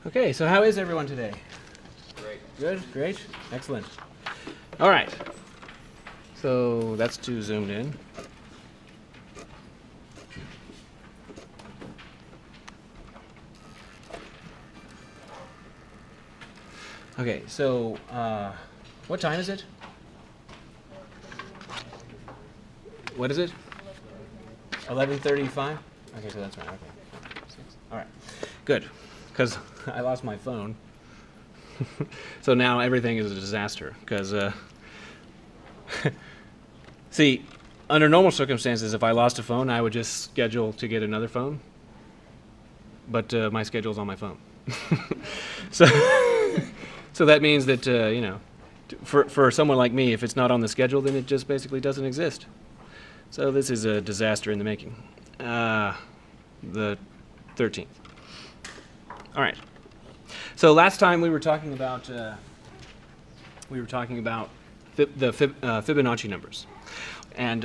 Okay, so how is everyone today? Great. Good, great, excellent. All right, so that's too zoomed in. Okay, so what time is it? What is it? 11:35? Okay, so that's right. Okay. 6. All right. Good. Because I lost my phone. So now everything is a disaster. Because, see, under normal circumstances, if I lost a phone, I would just schedule to get another phone. But my schedule's on my phone. So, so that means that, you know, for someone like me, if it's not on the schedule, then it just basically doesn't exist. So this is a disaster in the making. The 13th. All right. So last time we were talking about the Fibonacci numbers, and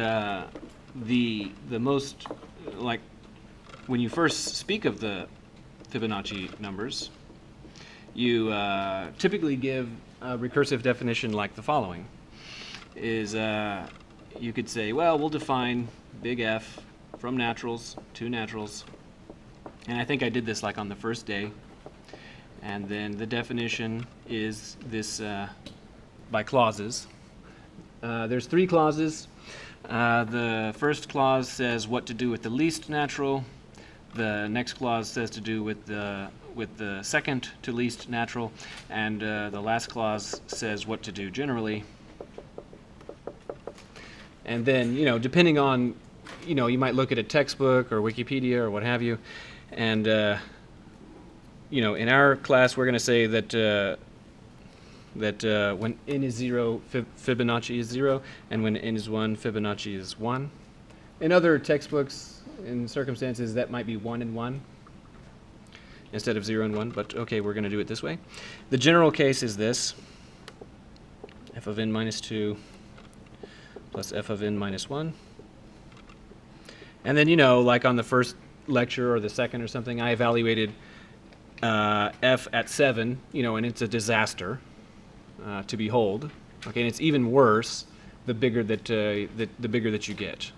the most, like, when you first speak of the Fibonacci numbers, you typically give a recursive definition like the following: is you could say, well, we'll define big F from naturals to naturals. And I think I did this like on the first day. And then the definition is this by clauses. There's 3 clauses. The first clause says what to do with the least natural. The next clause says to do with the second to least natural. And the last clause says what to do generally. And then, you know, depending on, you know, you might look at a textbook or Wikipedia or what have you, and, you know, in our class we're going to say that when n is 0, Fibonacci is 0, and when n is 1, Fibonacci is 1. In other textbooks, in circumstances, that might be 1 and 1 instead of 0 and 1, but okay, we're going to do it this way. The general case is this: f of n minus 2 plus f of n minus 1. And then, you know, like on the first lecture or the second or something, I evaluated f at 7, you know, and it's a disaster to behold. Okay, and it's even worse the bigger that the bigger that you get.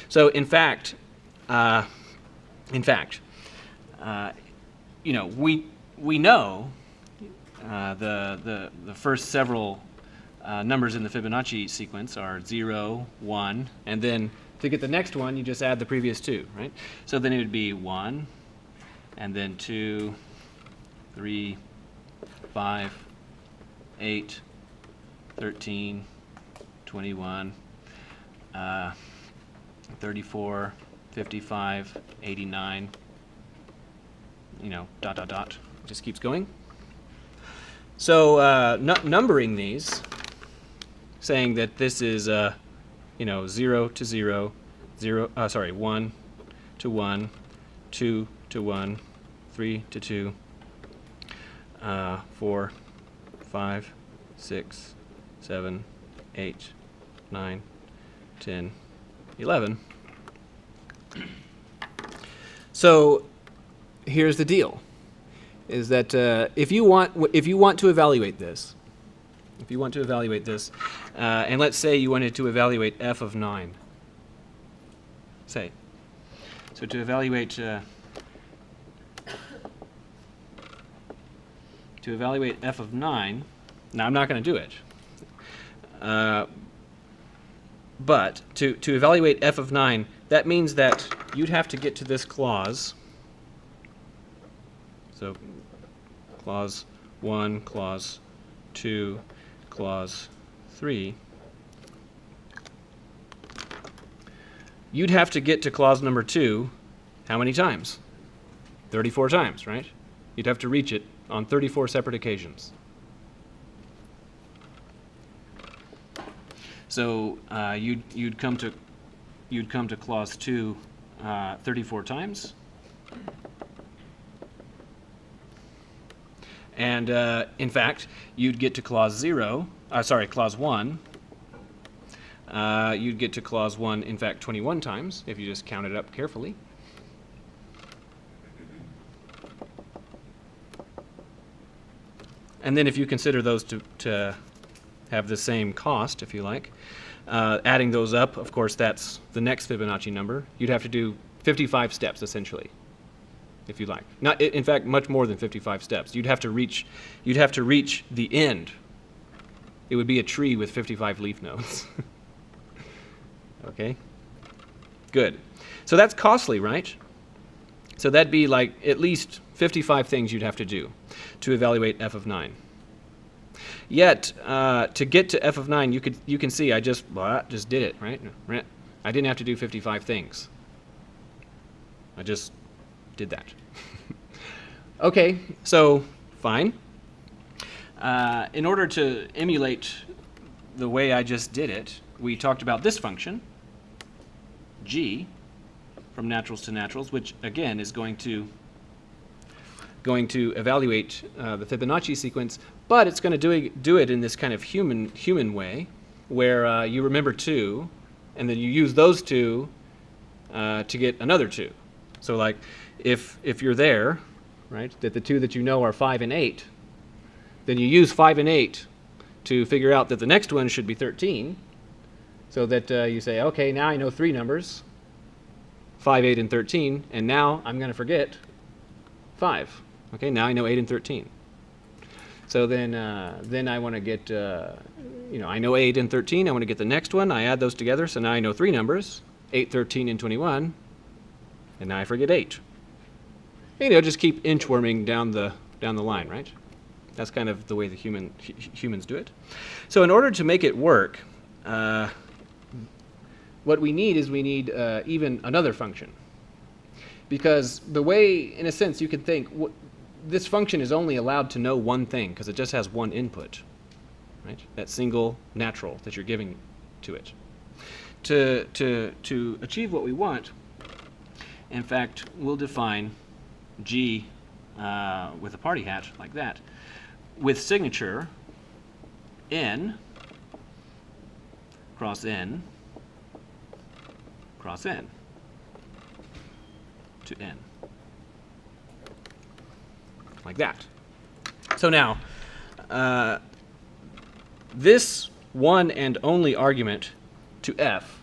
So in fact, you know, we know the first several numbers in the Fibonacci sequence are 0, 1, and then to get the next one, you just add the previous 2, right? So then it would be 1, and then 2, 3, 5, 8, 13, 21, 34, 55, 89, you know, ... It just keeps going. So numbering these, saying that this is, you know, 0 to 0, 1 to 1, 2 to 1, 3 to 2, 4, 5, 6, 7, 8, 9, 10, 11. So here's the deal: is that if you want to evaluate this, and let's say you wanted to evaluate f of 9, say, so to evaluate f of 9, now I'm not going to do it, but to evaluate f of 9, that means that you'd have to get to this clause. So clause 1, clause 2, clause 3. You'd have to get to clause number 2 how many times? 34 times, right? You'd have to reach it on 34 separate occasions. So you'd come to clause 2 34 times. And in fact, you'd get to clause 1. You'd get to clause 1, in fact, 21 times if you just count it up carefully. And then if you consider those to have the same cost, if you like, adding those up, of course, that's the next Fibonacci number. You'd have to do 55 steps, essentially, if you like. Not, in fact, much more than 55 steps. You'd have to reach the end. It would be a tree with 55 leaf nodes. Okay? Good. So that's costly, right? So that'd be like at least 55 things you'd have to do to evaluate f of 9. Yet, to get to f of 9, you can see I just did it, right? I didn't have to do 55 things. I just did that. Okay, so fine. In order to emulate the way I just did it, we talked about this function, g, from naturals to naturals, which again is going to evaluate the Fibonacci sequence, but it's going to do it in this kind of human way, where you remember 2, and then you use those 2 to get another 2. So like if you're there, right, that the 2 that you know are 5 and 8, then you use 5 and 8 to figure out that the next one should be 13, so that you say, okay, now I know 3 numbers, 5, 8, and 13, and now I'm going to forget 5. Okay, now I know 8 and 13. So then I want to get, I know 8 and 13. I want to get the next one. I add those together, so now I know 3 numbers, 8, 13, and 21, and now I forget 8. Just keep inchworming down the line, right? That's kind of the way the humans do it. So in order to make it work, what we need is even another function. Because the way, in a sense, you can think, this function is only allowed to know one thing because it just has one input, right? That single natural that you're giving to it. To achieve what we want, in fact, we'll define G with a party hat like that, with signature n cross n cross n to n. Like that. So now, this one and only argument to f,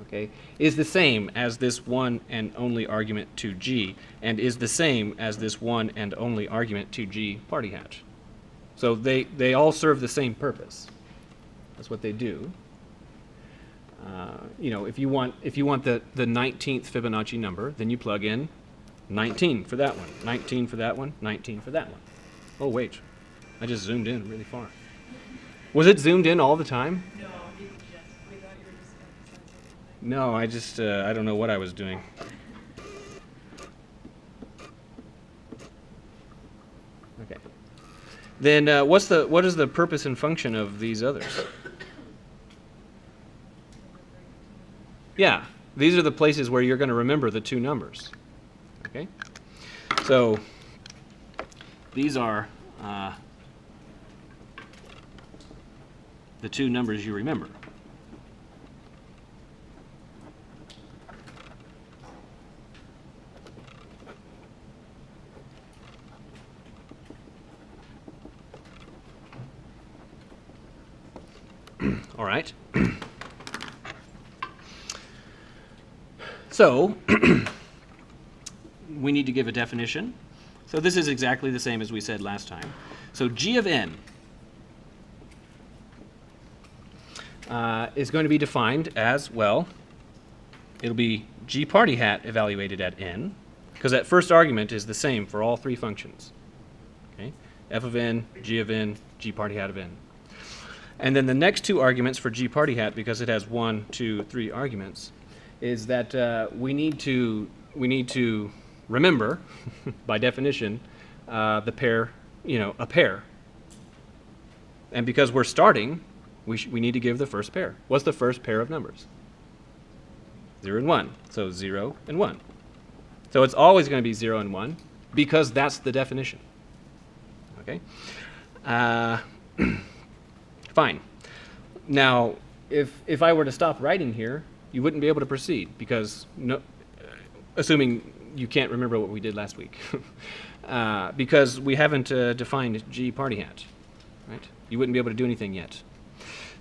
okay, is the same as this one and only argument to g, and is the same as this one and only argument to g party hat. So they all serve the same purpose. That's what they do. If you want the 19th Fibonacci number, then you plug in 19 for that one, 19 for that one, 19 for that one. Oh wait, I just zoomed in really far. Was it zoomed in all the time? No, we thought you were just emphasizing. No, I don't know what I was doing. Okay. Then what is the purpose and function of these others? Yeah, these are the places where you're going to remember the 2 numbers. Okay, so these are the 2 numbers you remember. All right. So we need to give a definition. So this is exactly the same as we said last time. So g of n is going to be defined as, well, it'll be g party hat evaluated at n, because that first argument is the same for all 3 functions. Okay, f of n, g of n, g party hat of n. And then the next 2 arguments for g party hat, because it has 1, 2, 3 arguments, is that we need to remember, by definition, the pair, a pair. And because we're starting, we need to give the first pair. What's the first pair of numbers? 0 and 1. So 0 and 1. So it's always going to be 0 and 1 because that's the definition. Okay? Fine. Now, if I were to stop writing here, you wouldn't be able to proceed because, assuming you can't remember what we did last week, because we haven't defined G party hat, right? You wouldn't be able to do anything yet.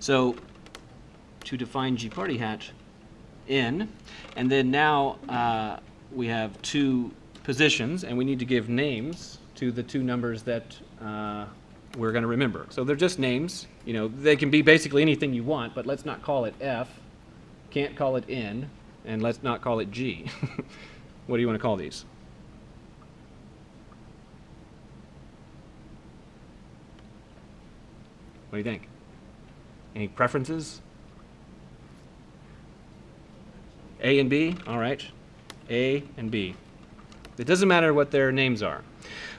So to define G party hat, N, and then now we have two positions, and we need to give names to the two numbers that we're going to remember. So they're just names. You know, they can be basically anything you want, but let's not call it F, can't call it N, and let's not call it G. What do you want to call these? What do you think? Any preferences? A and B? All right. A and B. It doesn't matter what their names are,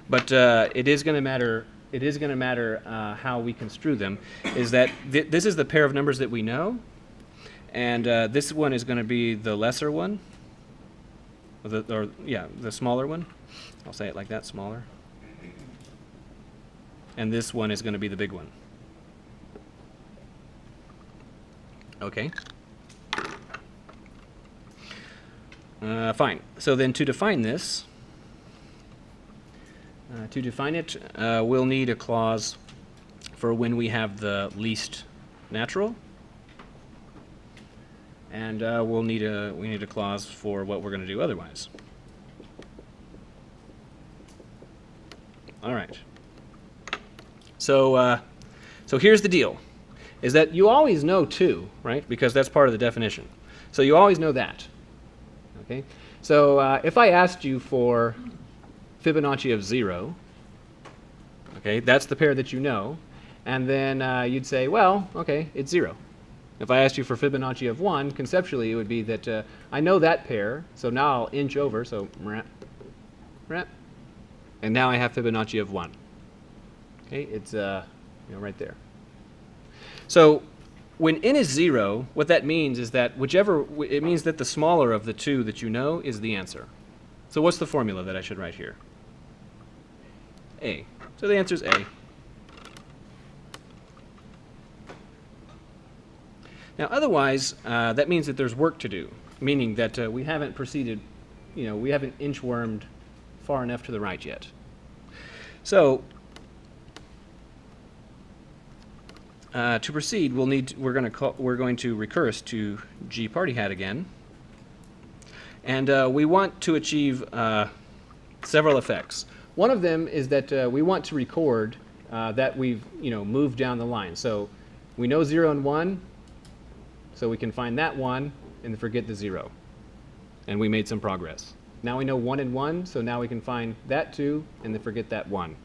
but it is going to matter. It is going to matter how we construe them. Is that this is the pair of numbers that we know, and this one is going to be the lesser one, or the smaller one. I'll say it like that, smaller. And this one is going to be the big one. Okay. Fine. So then to define this, we'll need a clause for when we have the least natural, and we need a clause for what we're going to do otherwise. All right. So here's the deal: is that you always know 2, right? Because that's part of the definition. So you always know that. Okay. So if I asked you for Fibonacci of 0, okay, that's the pair that you know, and then you'd say, well, okay, it's 0. If I asked you for Fibonacci of 1, conceptually it would be that I know that pair, so now I'll inch over, so and now I have Fibonacci of 1. Okay, it's right there. So when n is 0, what that means is that it means that the smaller of the two that you know is the answer. So what's the formula that I should write here? A. So the answer is A. Now otherwise, that means that there's work to do, meaning that we haven't proceeded, we haven't inchwormed far enough to the right yet. So to proceed, we're going to recurse to G party hat again, and we want to achieve several effects. One of them is that we want to record that we've moved down the line. So we know 0 and 1, so we can find that 1 and forget the 0, and we made some progress. Now we know 1 and 1, so now we can find that 2 and then forget that 1.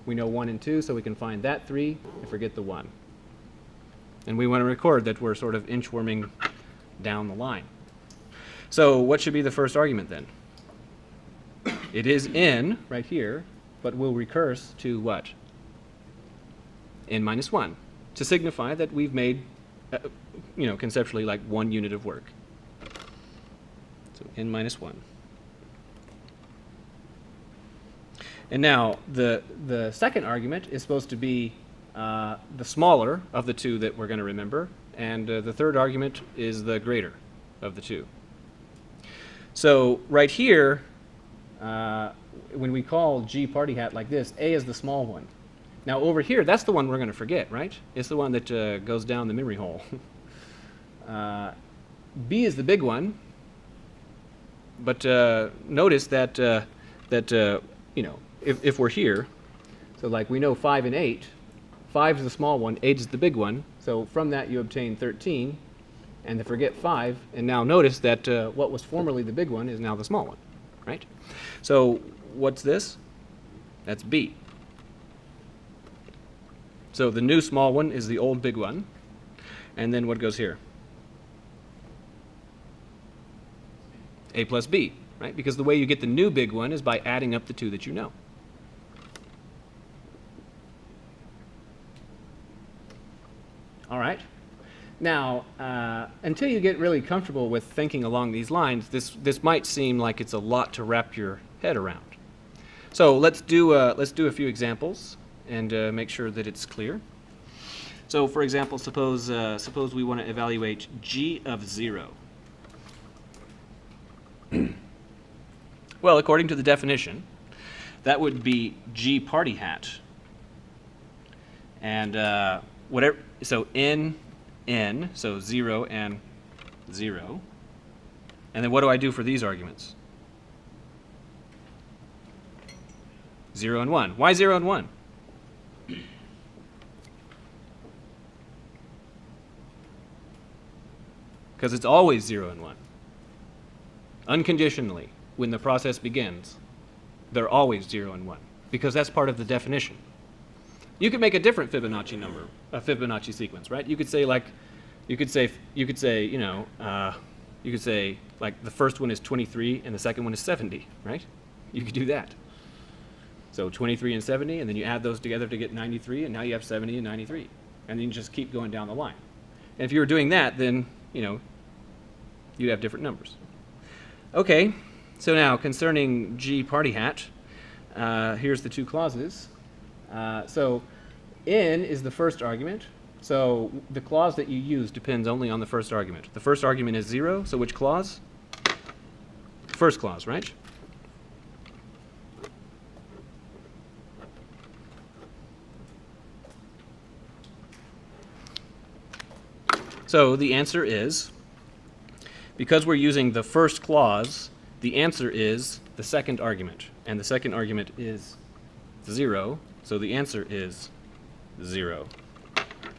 We know 1 and 2, so we can find that 3 and forget the 1. And we want to record that we're sort of inchworming down the line. So what should be the first argument then? It is n right here, but we'll recurse to what? N minus 1, to signify that we've made, conceptually like 1 unit of work. So n minus 1. And now the second argument is supposed to be the smaller of the two that we're going to remember, and the third argument is the greater of the two. So right here, when we call G party hat like this, A is the small one. Now over here, that's the one we're going to forget, right? It's the one that goes down the memory hole. B is the big one, but notice that if we're here, so like we know 5 and 8, 5 is the small one, 8 is the big one, so from that you obtain 13, and to forget 5, and now notice that what was formerly the big one is now the small one, right? So what's this? That's B. So the new small one is the old big one, and then what goes here? A plus B, right? Because the way you get the new big one is by adding up the two that you know. All right. Now, until you get really comfortable with thinking along these lines, this might seem like it's a lot to wrap your head around. So let's do a few examples and make sure that it's clear. So, for example, suppose we want to evaluate G of 0. Well, according to the definition, that would be G party hat. And whatever, so n, so 0 and 0. And then what do I do for these arguments? 0 and 1. Why 0 and 1? Because it's always 0 and 1. Unconditionally, when the process begins, they're always 0 and 1, because that's part of the definition. You could make a different Fibonacci number, a Fibonacci sequence, right? You could say like, you could say like the first one is 23 and the second one is 70, right? You could do that. So 23 and 70, and then you add those together to get 93, and now you have 70 and 93, and then you just keep going down the line. And if you were doing that, then you'd have different numbers. Okay, so now concerning G party hat, here's the two clauses. So n is the first argument. So the clause that you use depends only on the first argument. The first argument is 0, so which clause? First clause, right? So the answer is, because we're using the first clause, the answer is the second argument. And the second argument is 0, so the answer is 0.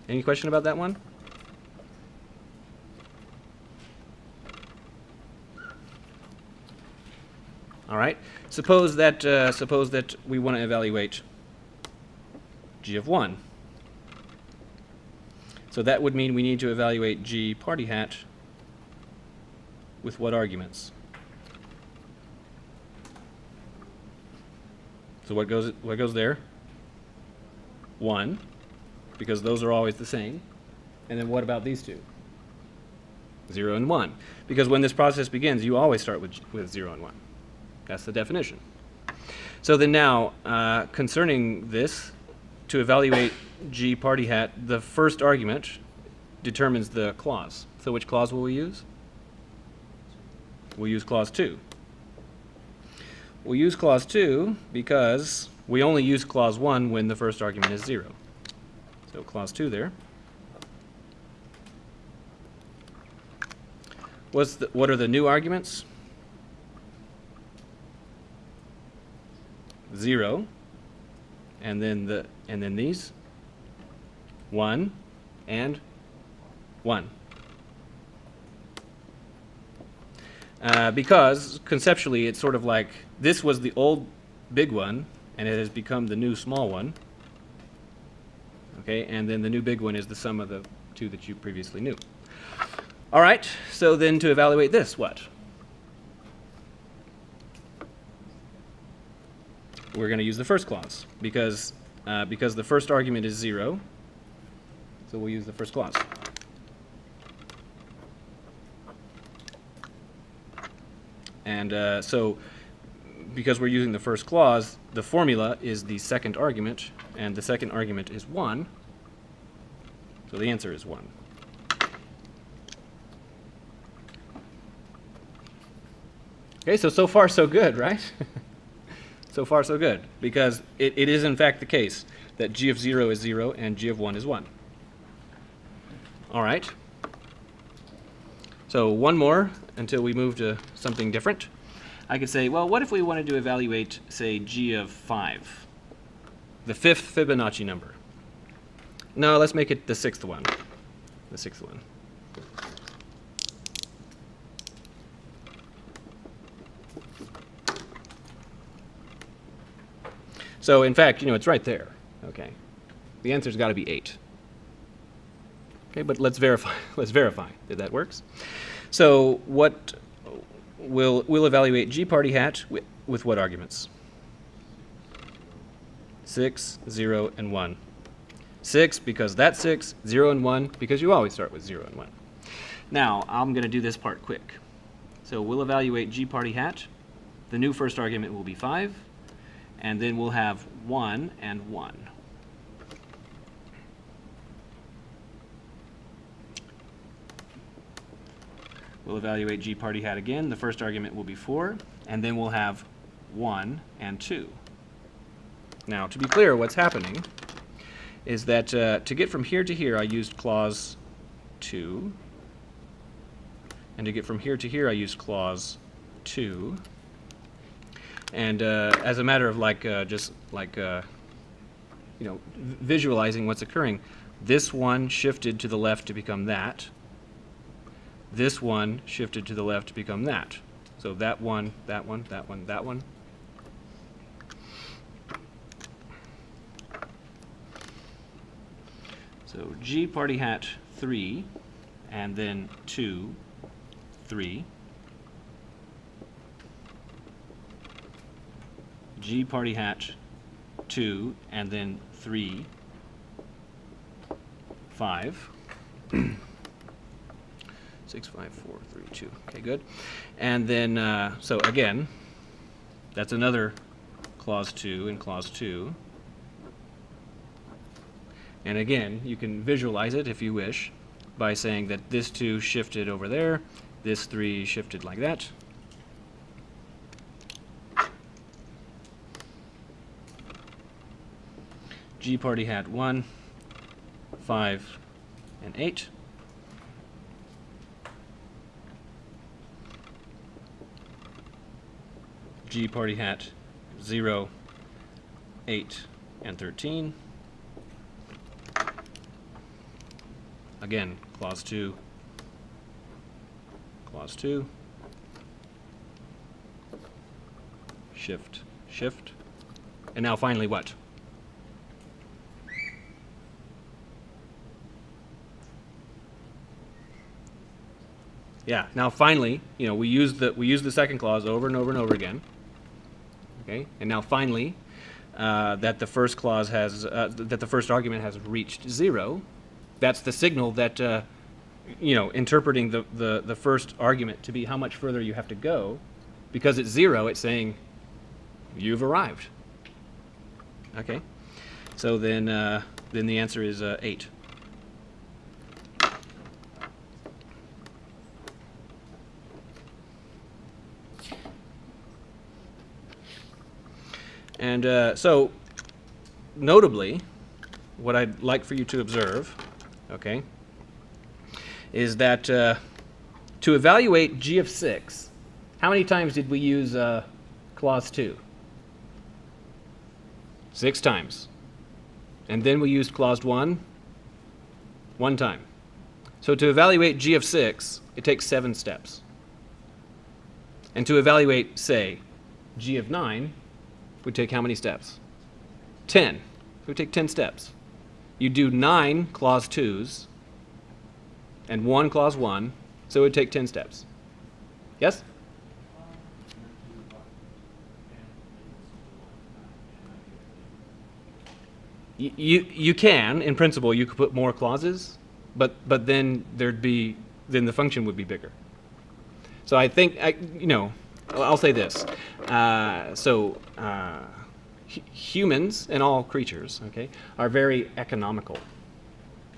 Any question about that one? All right. Suppose that we want to evaluate G of 1. So that would mean we need to evaluate G party hat with what arguments? So what goes there? 1, because those are always the same. And then what about these two? 0 and 1, because when this process begins, you always start with 0 and 1. That's the definition. So then now, concerning this, to evaluate G party hat, the first argument determines the clause. So which clause will we use? We'll use clause 2. We'll use clause 2 because we only use clause 1 when the first argument is 0. So clause 2 there. What are the new arguments? 0, and then these 1 and 1. Because conceptually it's sort of like this was the old big one and it has become the new small one. Okay, and then the new big one is the sum of the two that you previously knew. All right, so then to evaluate this, what? We're going to use the first clause because the first argument is 0, so we'll use the first clause. And so because we're using the first clause, the formula is the second argument, and the second argument is 1, so the answer is 1. Okay, so far so good, right? So far so good, because it is in fact the case that G of 0 is 0 and G of 1 is 1. All right. So one more until we move to something different. I could say, well, what if we wanted to evaluate, say, G of 5, the fifth Fibonacci number? No, let's make it the sixth one. The sixth one. So in fact, it's right there. Okay, the answer's got to be 8. Okay, but let's verify. Let's verify that that works. So what we'll evaluate G party hat with what arguments? 6, 0, and 1. 6 because that's 6. 0 and 1 because you always start with 0 and 1. Now I'm going to do this part quick. So we'll evaluate G party hat. The new first argument will be 5. And then we'll have 1 and 1. We'll evaluate G party hat again. The first argument will be 4. And then we'll have 1 and 2. Now, to be clear, what's happening is that to get from here to here, I used clause 2. And to get from here to here, I used clause 2. And as a matter of visualizing what's occurring, this one shifted to the left to become that. This one shifted to the left to become that. So that one, that one, that one, that one. So G party hat 3, and then 2, 3. G party hat 2, and then 3, 5. 6, 5, 4, 3, 2. Okay, good. And then, so again, that's another clause 2 and clause 2. And again, you can visualize it if you wish by saying that this 2 shifted over there, this 3 shifted like that. G party hat 1, 5, and 8. G party hat 0, 8, and 13. Again, clause 2, clause 2, shift, shift, and now finally what? Yeah, now finally, you know, we use the second clause over and over and over again. Okay, and now finally, that the first clause has that the first argument has reached 0. That's the signal that interpreting the first argument to be how much further you have to go, because it's 0. It's saying you've arrived. Okay, so then the answer is 8. And so, notably, what I'd like for you to observe, okay, is that to evaluate g of 6, how many times did we use clause 2? 6 times. And then we used clause 1 time. So to evaluate g of 6, it takes 7 steps. And to evaluate, say, g of 9, would take how many steps? 10. It would take 10 steps. You do 9 clause 2s and 1 clause 1, so it would take 10 steps. Yes? You can, in principle, you could put more clauses, but then the function would be bigger. So I think I'll say this. Humans and all creatures, okay, are very economical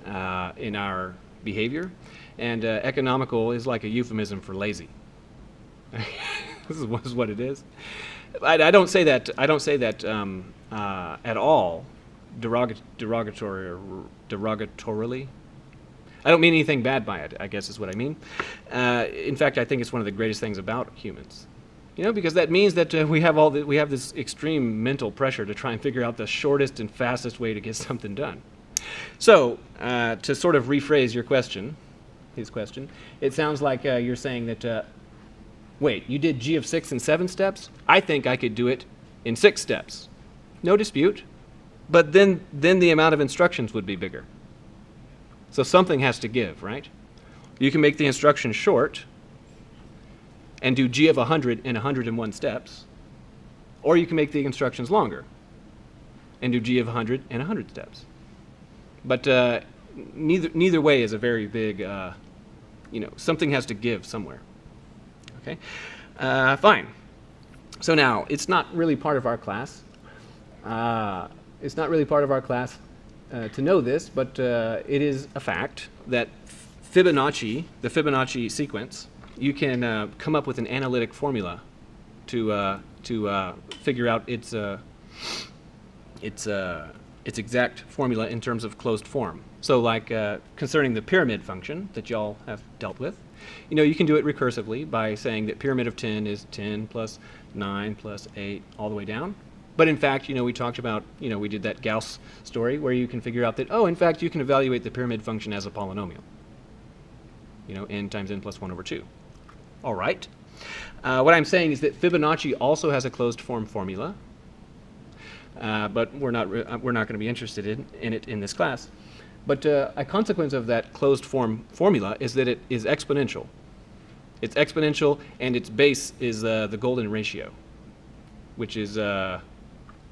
in our behavior, and economical is like a euphemism for lazy. This is what it is. I don't say that. I don't say that at all derogatorily. I don't mean anything bad by it, I guess is what I mean. In fact, I think it's one of the greatest things about humans. Because that means that we have this extreme mental pressure to try and figure out the shortest and fastest way to get something done. So, to sort of rephrase his question, it sounds like you're saying that, wait, you did g of 6 in 7 steps? I think I could do it in 6 steps. No dispute. But then the amount of instructions would be bigger. So something has to give, right? You can make the instruction short and do g of 100 in 101 steps, or you can make the instructions longer and do g of 100 in 100 steps. But neither way is a very big, something has to give somewhere. Okay, fine. So now, it's not really part of our class. It's not really part of our class to know this, but it is a fact that the Fibonacci sequence, you can come up with an analytic formula to figure out its its exact formula in terms of closed form. So like concerning the pyramid function that y'all have dealt with, you can do it recursively by saying that pyramid of 10 is 10 plus 9 plus 8 all the way down. But in fact, we talked about, we did that Gauss story where you can figure out that, in fact, you can evaluate the pyramid function as a polynomial. N times n plus 1 over 2. All right. What I'm saying is that Fibonacci also has a closed form formula, but we're not going to be interested in it in this class. But a consequence of that closed form formula is that it is exponential. It's exponential, and its base is the golden ratio, which is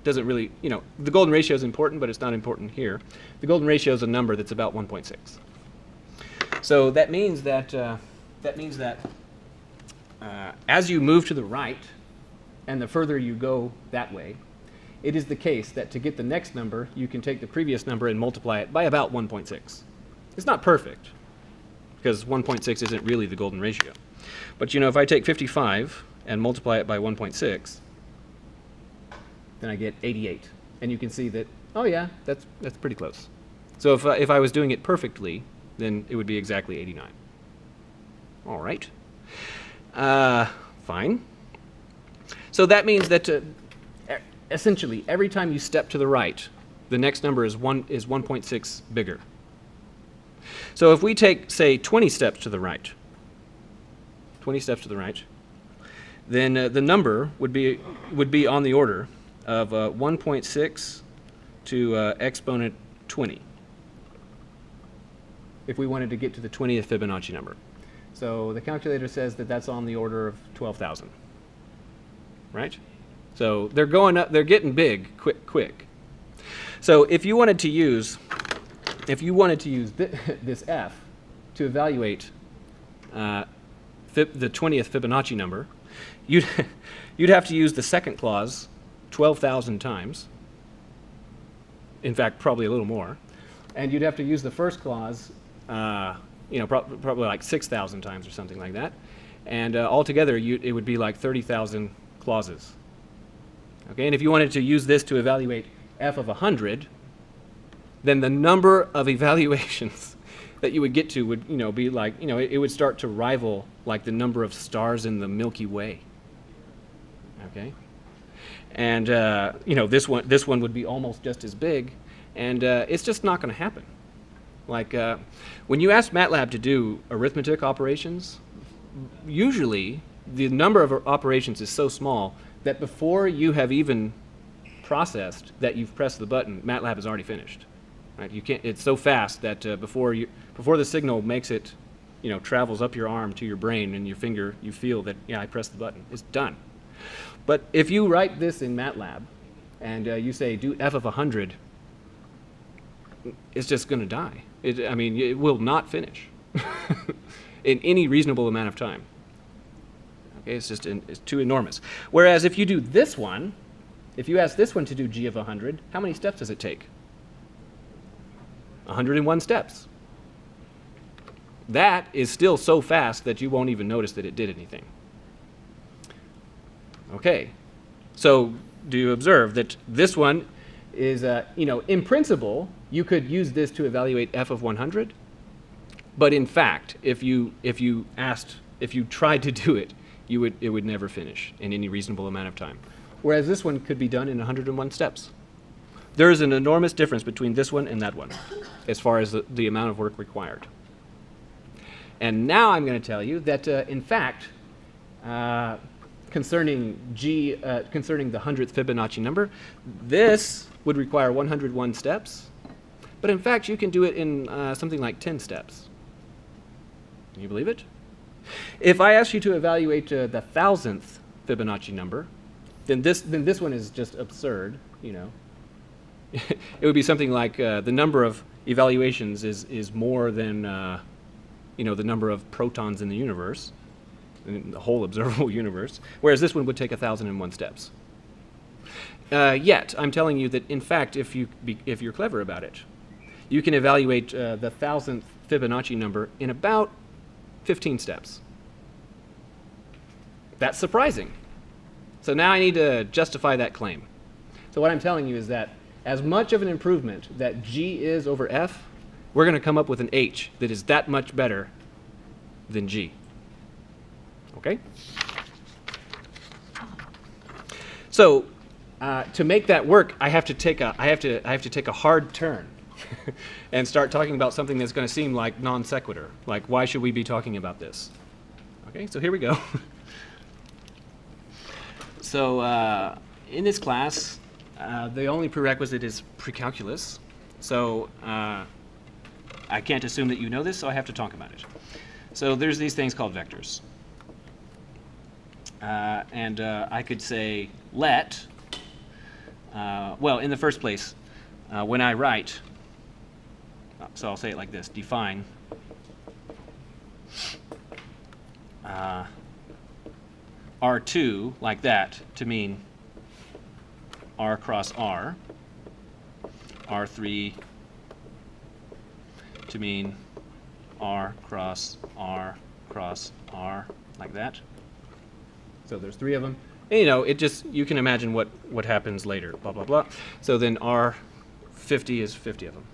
doesn't really, the golden ratio is important, but it's not important here. The golden ratio is a number that's about 1.6. So that means that as you move to the right, and the further you go that way, it is the case that to get the next number, you can take the previous number and multiply it by about 1.6. It's not perfect, because 1.6 isn't really the golden ratio. But if I take 55 and multiply it by 1.6, then I get 88. And you can see that, oh yeah, that's pretty close. So if I was doing it perfectly, then it would be exactly 89. All right. Fine. So that means that essentially every time you step to the right, the next number is 1.6 bigger. So if we take, say, 20 steps to the right, then the number would be on the order of 1.6 to exponent 20 if we wanted to get to the 20th Fibonacci number. So the calculator says that that's on the order of 12,000, right? So they're going up, they're getting big quick. So if you wanted to use this f to evaluate the 20th Fibonacci number, you'd have to use the second clause 12,000 times. In fact, probably a little more. And you'd have to use the first clause, probably like 6,000 times or something like that. And altogether, it would be like 30,000 clauses. Okay, and if you wanted to use this to evaluate f of 100, then the number of evaluations that you would get to would, be like, it would start to rival like the number of stars in the Milky Way. Okay, and this one would be almost just as big, and it's just not going to happen. Like when you ask MATLAB to do arithmetic operations, usually the number of operations is so small that before you have even processed that you've pressed the button, MATLAB has already finished. Right? You can't. It's so fast that before the signal makes it, travels up your arm to your brain and your finger, you feel that I pressed the button. It's done. But if you write this in MATLAB and you say do f of 100, it's just going to die. It will not finish in any reasonable amount of time. Okay, it's too enormous. Whereas if you do this one, if you ask this one to do g of 100, how many steps does it take? 101 steps. That is still so fast that you won't even notice that it did anything. Okay, so do you observe that this one is, in principle, you could use this to evaluate f of 100, but in fact, if you tried to do it, it would never finish in any reasonable amount of time. Whereas this one could be done in 101 steps. There is an enormous difference between this one and that one, as far as the amount of work required. And now I'm going to tell you that, in fact, concerning the 100th Fibonacci number, this would require 101 steps, but in fact, you can do it in something like 10 steps. Can you believe it? If I ask you to evaluate the 1000th Fibonacci number, then this one is just absurd. It would be something like the number of evaluations is more than the number of protons in the universe, in the whole observable universe. Whereas this one would take 1,001 steps. Yet I'm telling you that in fact, if you're clever about it, you can evaluate the 1000th Fibonacci number in about 15 steps. That's surprising. So now I need to justify that claim. So what I'm telling you is that as much of an improvement that G is over F, we're going to come up with an H that is that much better than G. Okay? So to make that work, I have to take a hard turn and start talking about something that's going to seem like non sequitur. Like, why should we be talking about this? Okay, so here we go. So in this class, the only prerequisite is precalculus. So I can't assume that you know this, so I have to talk about it. So there's these things called vectors. And I could say let, well, in the first place, when I write, so I'll say it like this, define R2 like that to mean R cross R, R3 to mean R cross R cross R, like that. So there's 3 of them. And, you know, it just, you can imagine what happens later, blah, blah, blah. So then R50 is 50 of them.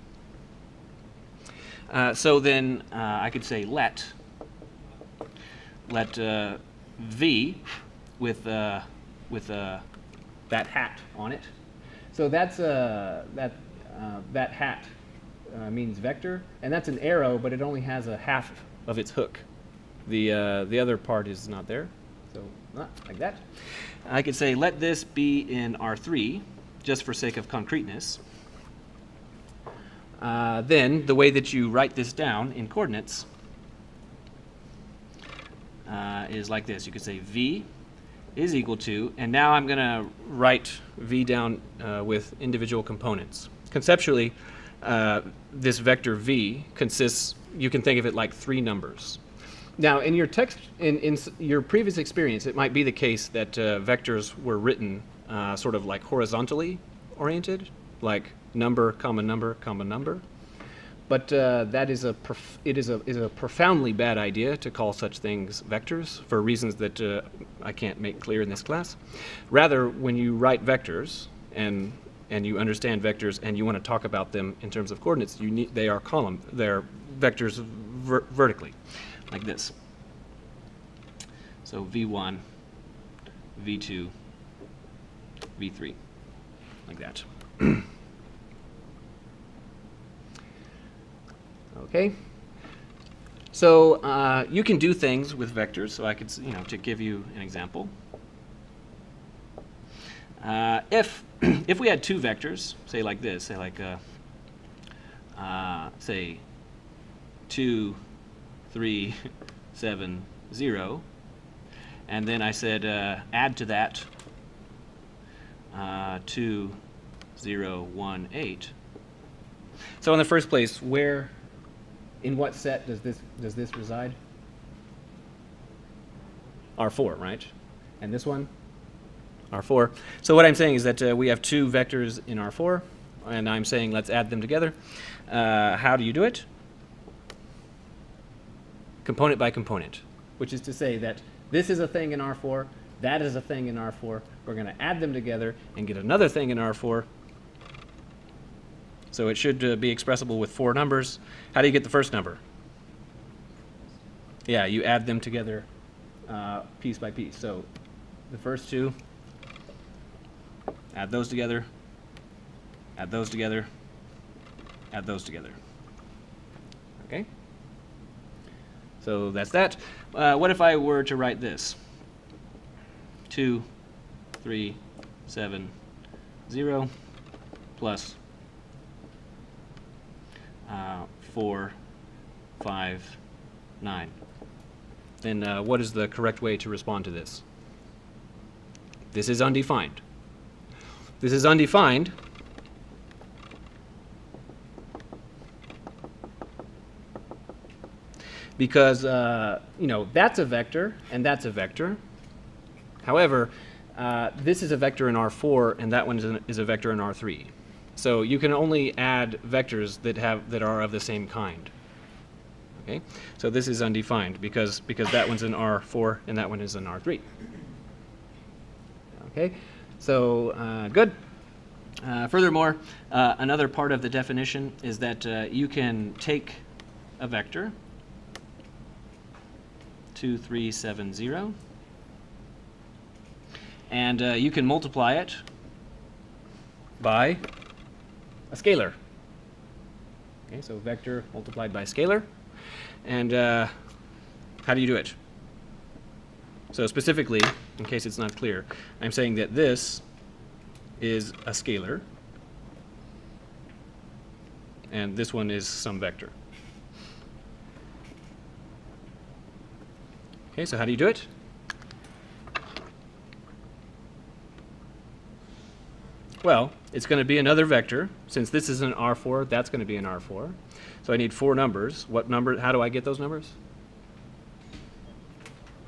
So then I could say let V with that hat on it. So that's that hat means vector, and that's an arrow, but it only has a half of its hook. The other part is not there. So not like that. I could say let this be in R3, just for sake of concreteness. Then the way that you write this down in coordinates is like this. You could say V is equal to, and now I'm going to write V down with individual components. Conceptually, this vector V consists, you can think of it like 3 numbers. Now, in your text, in your previous experience, it might be the case that vectors were written sort of like horizontally oriented, like number, comma, number, comma, number. But that is a profoundly bad idea to call such things vectors for reasons that I can't make clear in this class. Rather, when you write vectors and you understand vectors and you want to talk about them in terms of coordinates, they're vectors vertically, like this. So V1, V2, V3, like that. Okay. So you can do things with vectors. So I could, to give you an example, if we had 2 vectors, say like this, say like say 2, 3, 7, 0, and then I said add to that 2, 0, 1, 8. So in the first place, in what set does this reside? R4, right? And this one? R4. So what I'm saying is that we have 2 vectors in R4, and I'm saying let's add them together. How do you do it? Component by component, which is to say that this is a thing in R4, that is a thing in R4. We're going to add them together and get another thing in R4. So it should be expressible with 4 numbers. How do you get the first number? Yeah, you add them together piece by piece. So the first 2, add those together, add those together, add those together. Okay? So that's that. What if I were to write this? 2, 3, 7, 0, plus 4, 5, 9. Then what is the correct way to respond to this? This is undefined. This is undefined because that's a vector and that's a vector. However, this is a vector in R4 and that one is a vector in R3. So you can only add vectors that are of the same kind. Okay, so this is undefined because that one's in R4 and that one is in R3. Okay, so good. Furthermore, another part of the definition is that you can take a vector, 2, 3, 7, 0, and you can multiply it by a scalar. Okay, so vector multiplied by scalar. And how do you do it? So specifically, in case it's not clear, I'm saying that this is a scalar, and this one is some vector. Okay, so how do you do it? Well, it's going to be another vector. Since this is an R4, that's going to be an R4. So I need 4 numbers. What number? How do I get those numbers?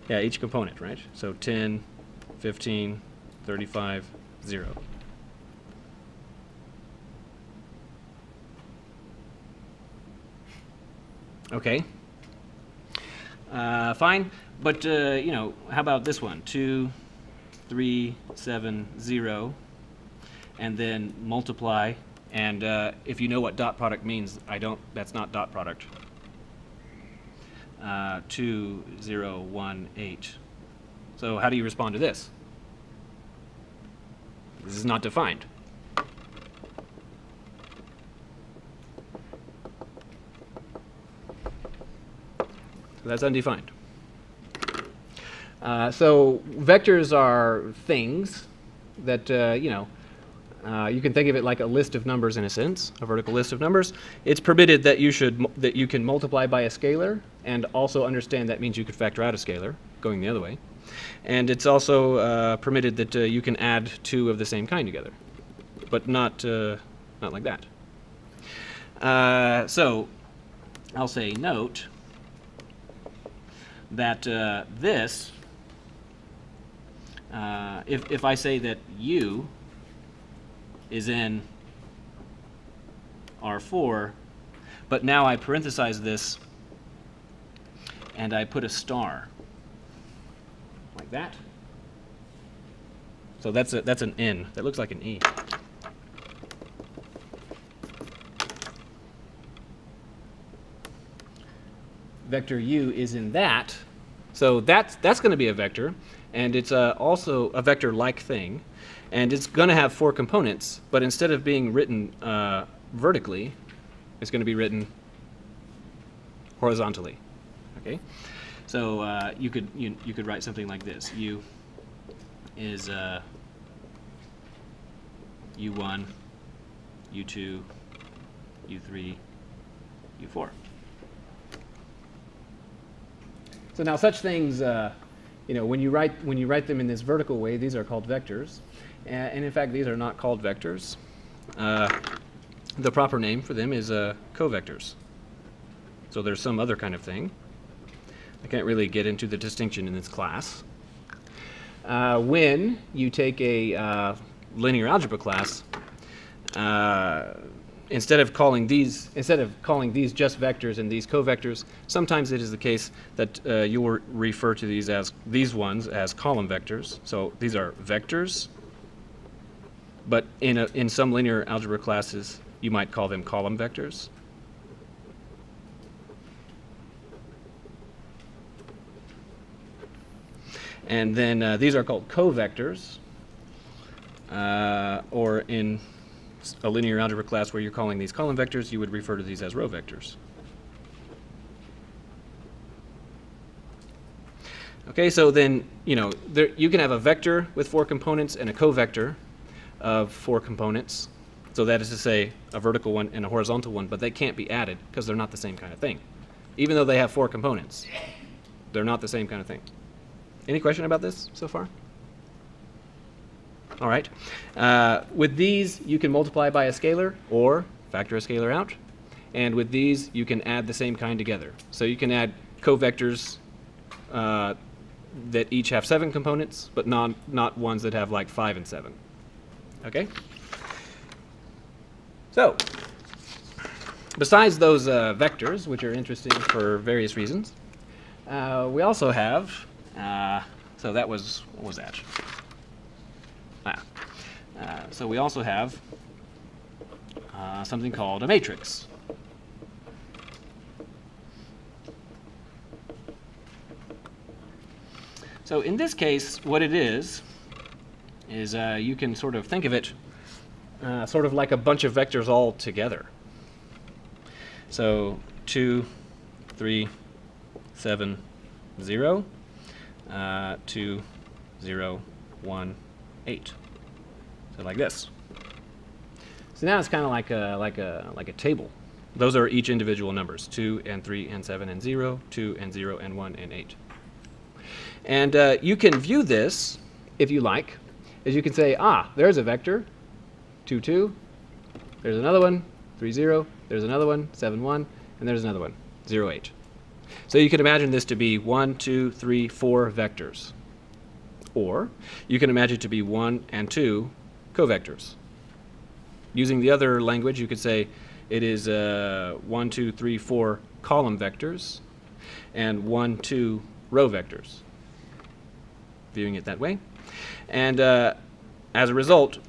Yeah, each component, right? So 10, 15, 35, 0. Okay. Fine. But, you know, how about this one? 2, 3, 7, 0. And then multiply. And if you know what dot product means, that's not dot product. 2, 0, 1, 8. So how do you respond to this? This is not defined. So that's undefined. So vectors are things that, you know, you can think of it like a list of numbers in a sense, a vertical list of numbers. It's permitted that you can multiply by a scalar, and also understand that means you could factor out a scalar, going the other way. And it's also permitted that you can add 2 of the same kind together, but not like that. So I'll say note that this, if I say that U is in R4, but now I parenthesize this and I put a star like that. So that's an N. That looks like an E. Vector U is in that. So that's going to be a vector, and it's also a vector-like thing. And it's going to have 4 components, but instead of being written vertically, it's going to be written horizontally. Okay, so you could write something like this: U is U1, U2, U3, U4. So now such things, you know, when you write them in this vertical way, these are called vectors. And in fact, these are not called vectors. The proper name for them is covectors. So there's some other kind of thing. I can't really get into the distinction in this class. When you take a linear algebra class, instead of calling these just vectors and these covectors, sometimes it is the case that you will refer to these ones as column vectors. So these are vectors. But in some linear algebra classes, you might call them column vectors. And then these are called covectors, or in a linear algebra class where you're calling these column vectors, you would refer to these as row vectors. Okay, so then, you know, you can have a vector with 4 components and a covector of 4 components. So that is to say, a vertical one and a horizontal one, but they can't be added because they're not the same kind of thing. Even though they have 4 components, they're not the same kind of thing. Any question about this so far? All right. With these, you can multiply by a scalar or factor a scalar out. And with these, you can add the same kind together. So you can add covectors that each have 7 components, but not ones that have like 5 and 7. Okay? So, besides those vectors, which are interesting for various reasons, we also have, so that was, what was that? so we also have something called a matrix. So in this case, what it is you can sort of think of it sort of like a bunch of vectors all together. So 2, 3, 7, 0, 2, 0, 1, 8. So like this. So now it's kind of like a table. Those are each individual numbers: 2 and 3 and 7 and 0, 2 and 0 and 1 and 8. And you can view this, if you like, as you can say, there's a vector, 2, 2. There's another one, 3, 0. There's another one, 7, 1. And there's another one, 0, 8. So you can imagine this to be 1, 2, 3, 4 vectors. Or you can imagine it to be 1 and 2 covectors. Using the other language, you could say it is 1, 2, 3, 4 column vectors and 1, 2 row vectors. Viewing it that way. And as a result,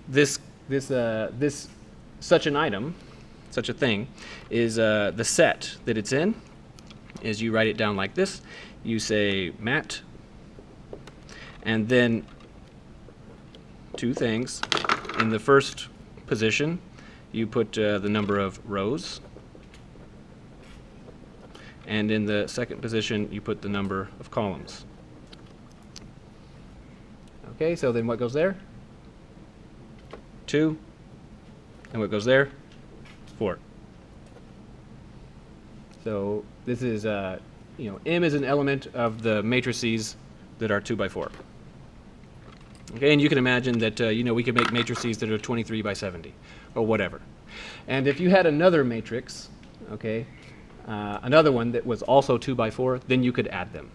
such an item, such a thing, is the set that it's in. Is you write it down like this. You say mat, and then two things. In the first position, you put the number of rows, and in the second position, you put the number of columns. Okay, so then what goes there? 2. And what goes there? 4. So this is, M is an element of the matrices that are 2 by 4. Okay, and you can imagine that, we could make matrices that are 23 by 70 or whatever. And if you had another matrix, okay, another one that was also 2 by 4, then you could add them.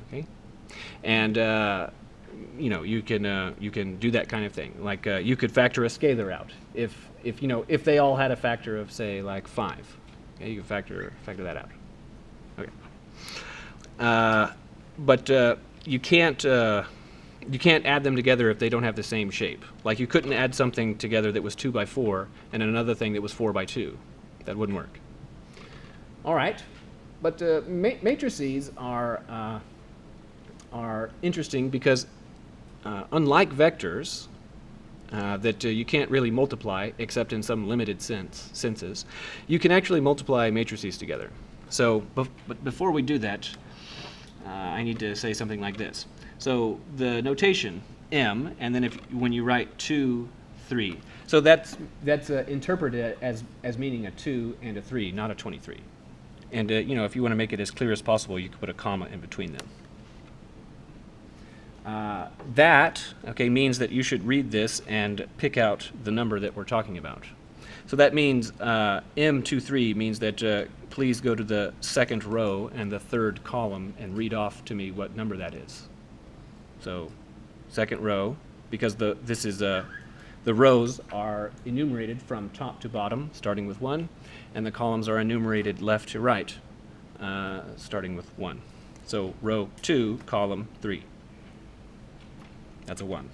Okay, and you can do that kind of thing. Like you could factor a scalar out if they all had a factor of, say, like 5. Okay, you can factor that out. Okay, but you can't add them together if they don't have the same shape. Like you couldn't add something together that was 2 by 4 and another thing that was 4 by 2. That wouldn't work. All right, but matrices are interesting because unlike vectors that you can't really multiply except in some limited senses, you can actually multiply matrices together. So, but before we do that, I need to say something like this. So the notation M, and then when you write 2, 3, so that's interpreted as meaning a 2 and a 3, not a 23. And if you want to make it as clear as possible, you can put a comma in between them. That means that you should read this and pick out the number that we're talking about. So that means M23 means that please go to the second row and the third column and read off to me what number that is. So second row, because the rows are enumerated from top to bottom, starting with 1, and the columns are enumerated left to right, starting with 1. So row 2, column 3. That's a 1.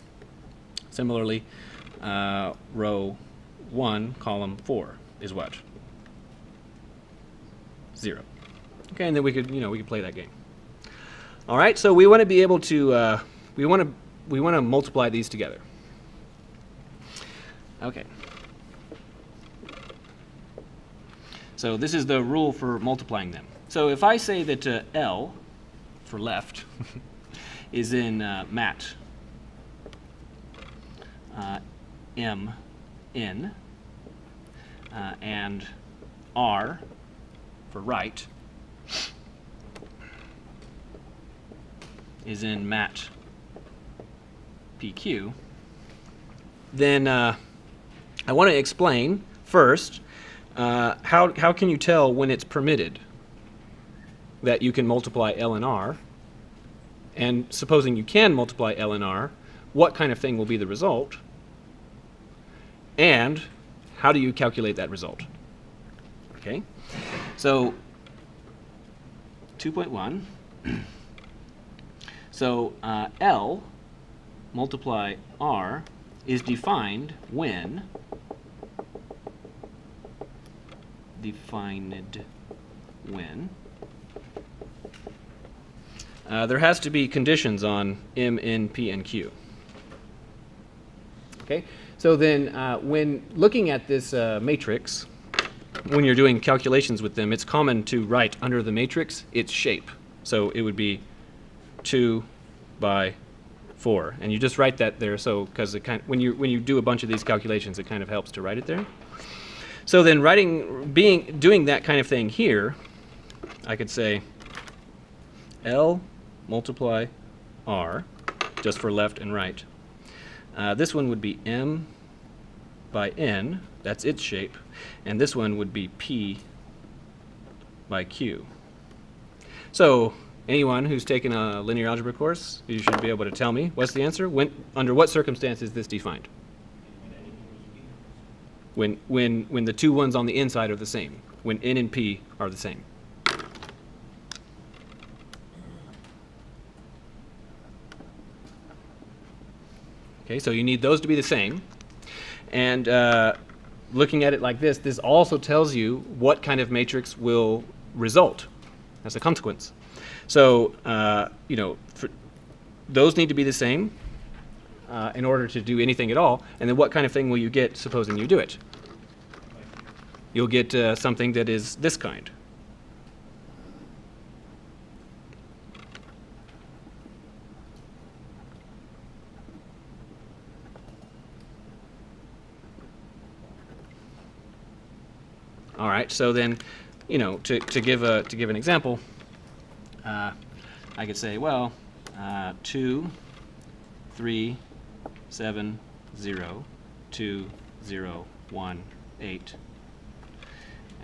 Similarly, row 1, column 4 is what? 0. Okay, and then we could play that game. All right, so we want to be able to we want to multiply these together. Okay. So this is the rule for multiplying them. So if I say that L for left is in mat, M in, and R for right is in mat PQ, then I want to explain first how can you tell when it's permitted that you can multiply L and R, and supposing you can multiply L and R, what kind of thing will be the result, and how do you calculate that result? Okay, so 2.1. So L multiply R is defined when there has to be conditions on M, N, P, and Q. Okay, so then when looking at this matrix, when you're doing calculations with them, it's common to write under the matrix its shape. So it would be 2 by 4, and you just write that there. So because when you do a bunch of these calculations, it kind of helps to write it there. So then doing that kind of thing here, I could say L multiply R, just for left and right. This one would be M by N, that's its shape, and this one would be P by Q. So anyone who's taken a linear algebra course, you should be able to tell me what's the answer. Under what circumstance is this defined? When the two ones on the inside are the same, when N and P are the same. Okay, so you need those to be the same. And looking at it like this, this also tells you what kind of matrix will result as a consequence. So, you know, those need to be the same in order to do anything at all. And then what kind of thing will you get supposing you do it? You'll get something that is this kind. All right, so then, you know, to give an example, I could say, well, 2, 3, 7, 0, 2, 0, 1, 8.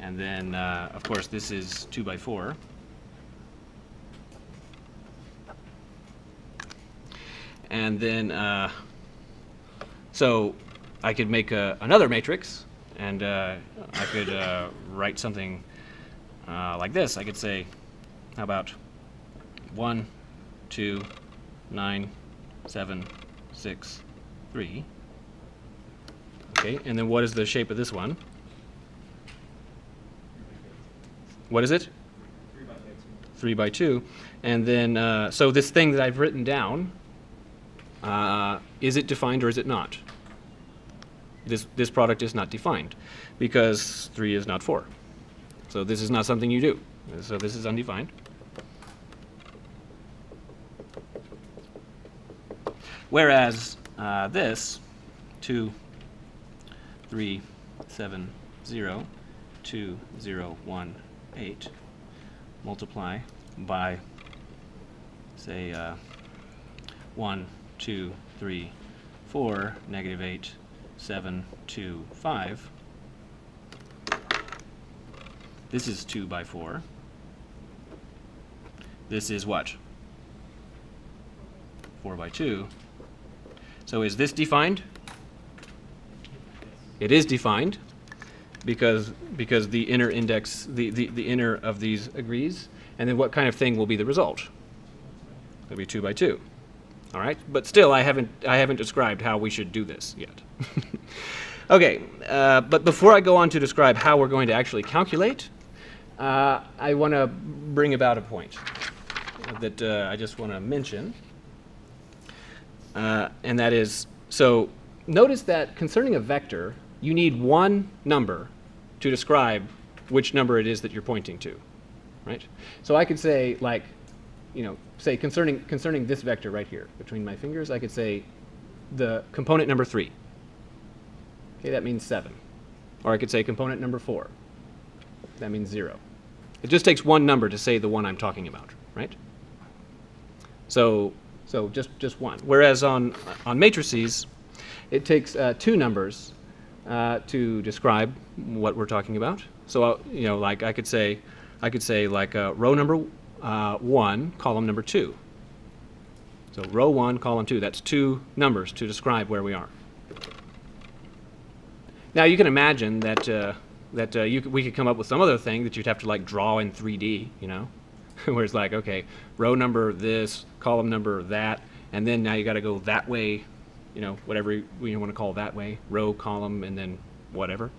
And then, of course, this is 2 by 4. And then, so I could make another matrix. And I could write something like this. I could say, how about 1, 2, 9, 7, 6, 3. Okay, and then what is the shape of this one? What is it? 3 by 2. And then, so this thing that I've written down, is it defined or is it not? This product is not defined because 3 is not 4. So this is not something you do. So this is undefined. Whereas this 2, 3, 7, 0, 2, 0, 1, 8 multiply by, say, 1, 2, 3, 4, negative 8, 7, 2, 5. This is 2 by 4. This is what? 4 by 2. So is this defined? It is defined because the inner index, the inner of these agrees. And then what kind of thing will be the result? It'll be 2 by 2. All right, but still, I haven't described how we should do this yet. Okay, but before I go on to describe how we're going to actually calculate, I want to bring about a point that I just want to mention, and that is, so notice that concerning a vector, you need one number to describe which number it is that you're pointing to, right? So I could say, like, you know, say concerning this vector right here between my fingers, I could say the component number 3. Okay, that means 7. Or I could say component number 4. That means 0. It just takes one number to say the one I'm talking about, right? So just one. Whereas on matrices, it takes two numbers to describe what we're talking about. So you know, like I could say like row number 1, column number 2. So row 1, column 2. That's two numbers to describe where we are. Now you can imagine that we could come up with some other thing that you'd have to like draw in 3D, you know, where it's like, okay, row number this, column number that, and then now you got to go that way you know, whatever you want to call that way, row, column, and then whatever.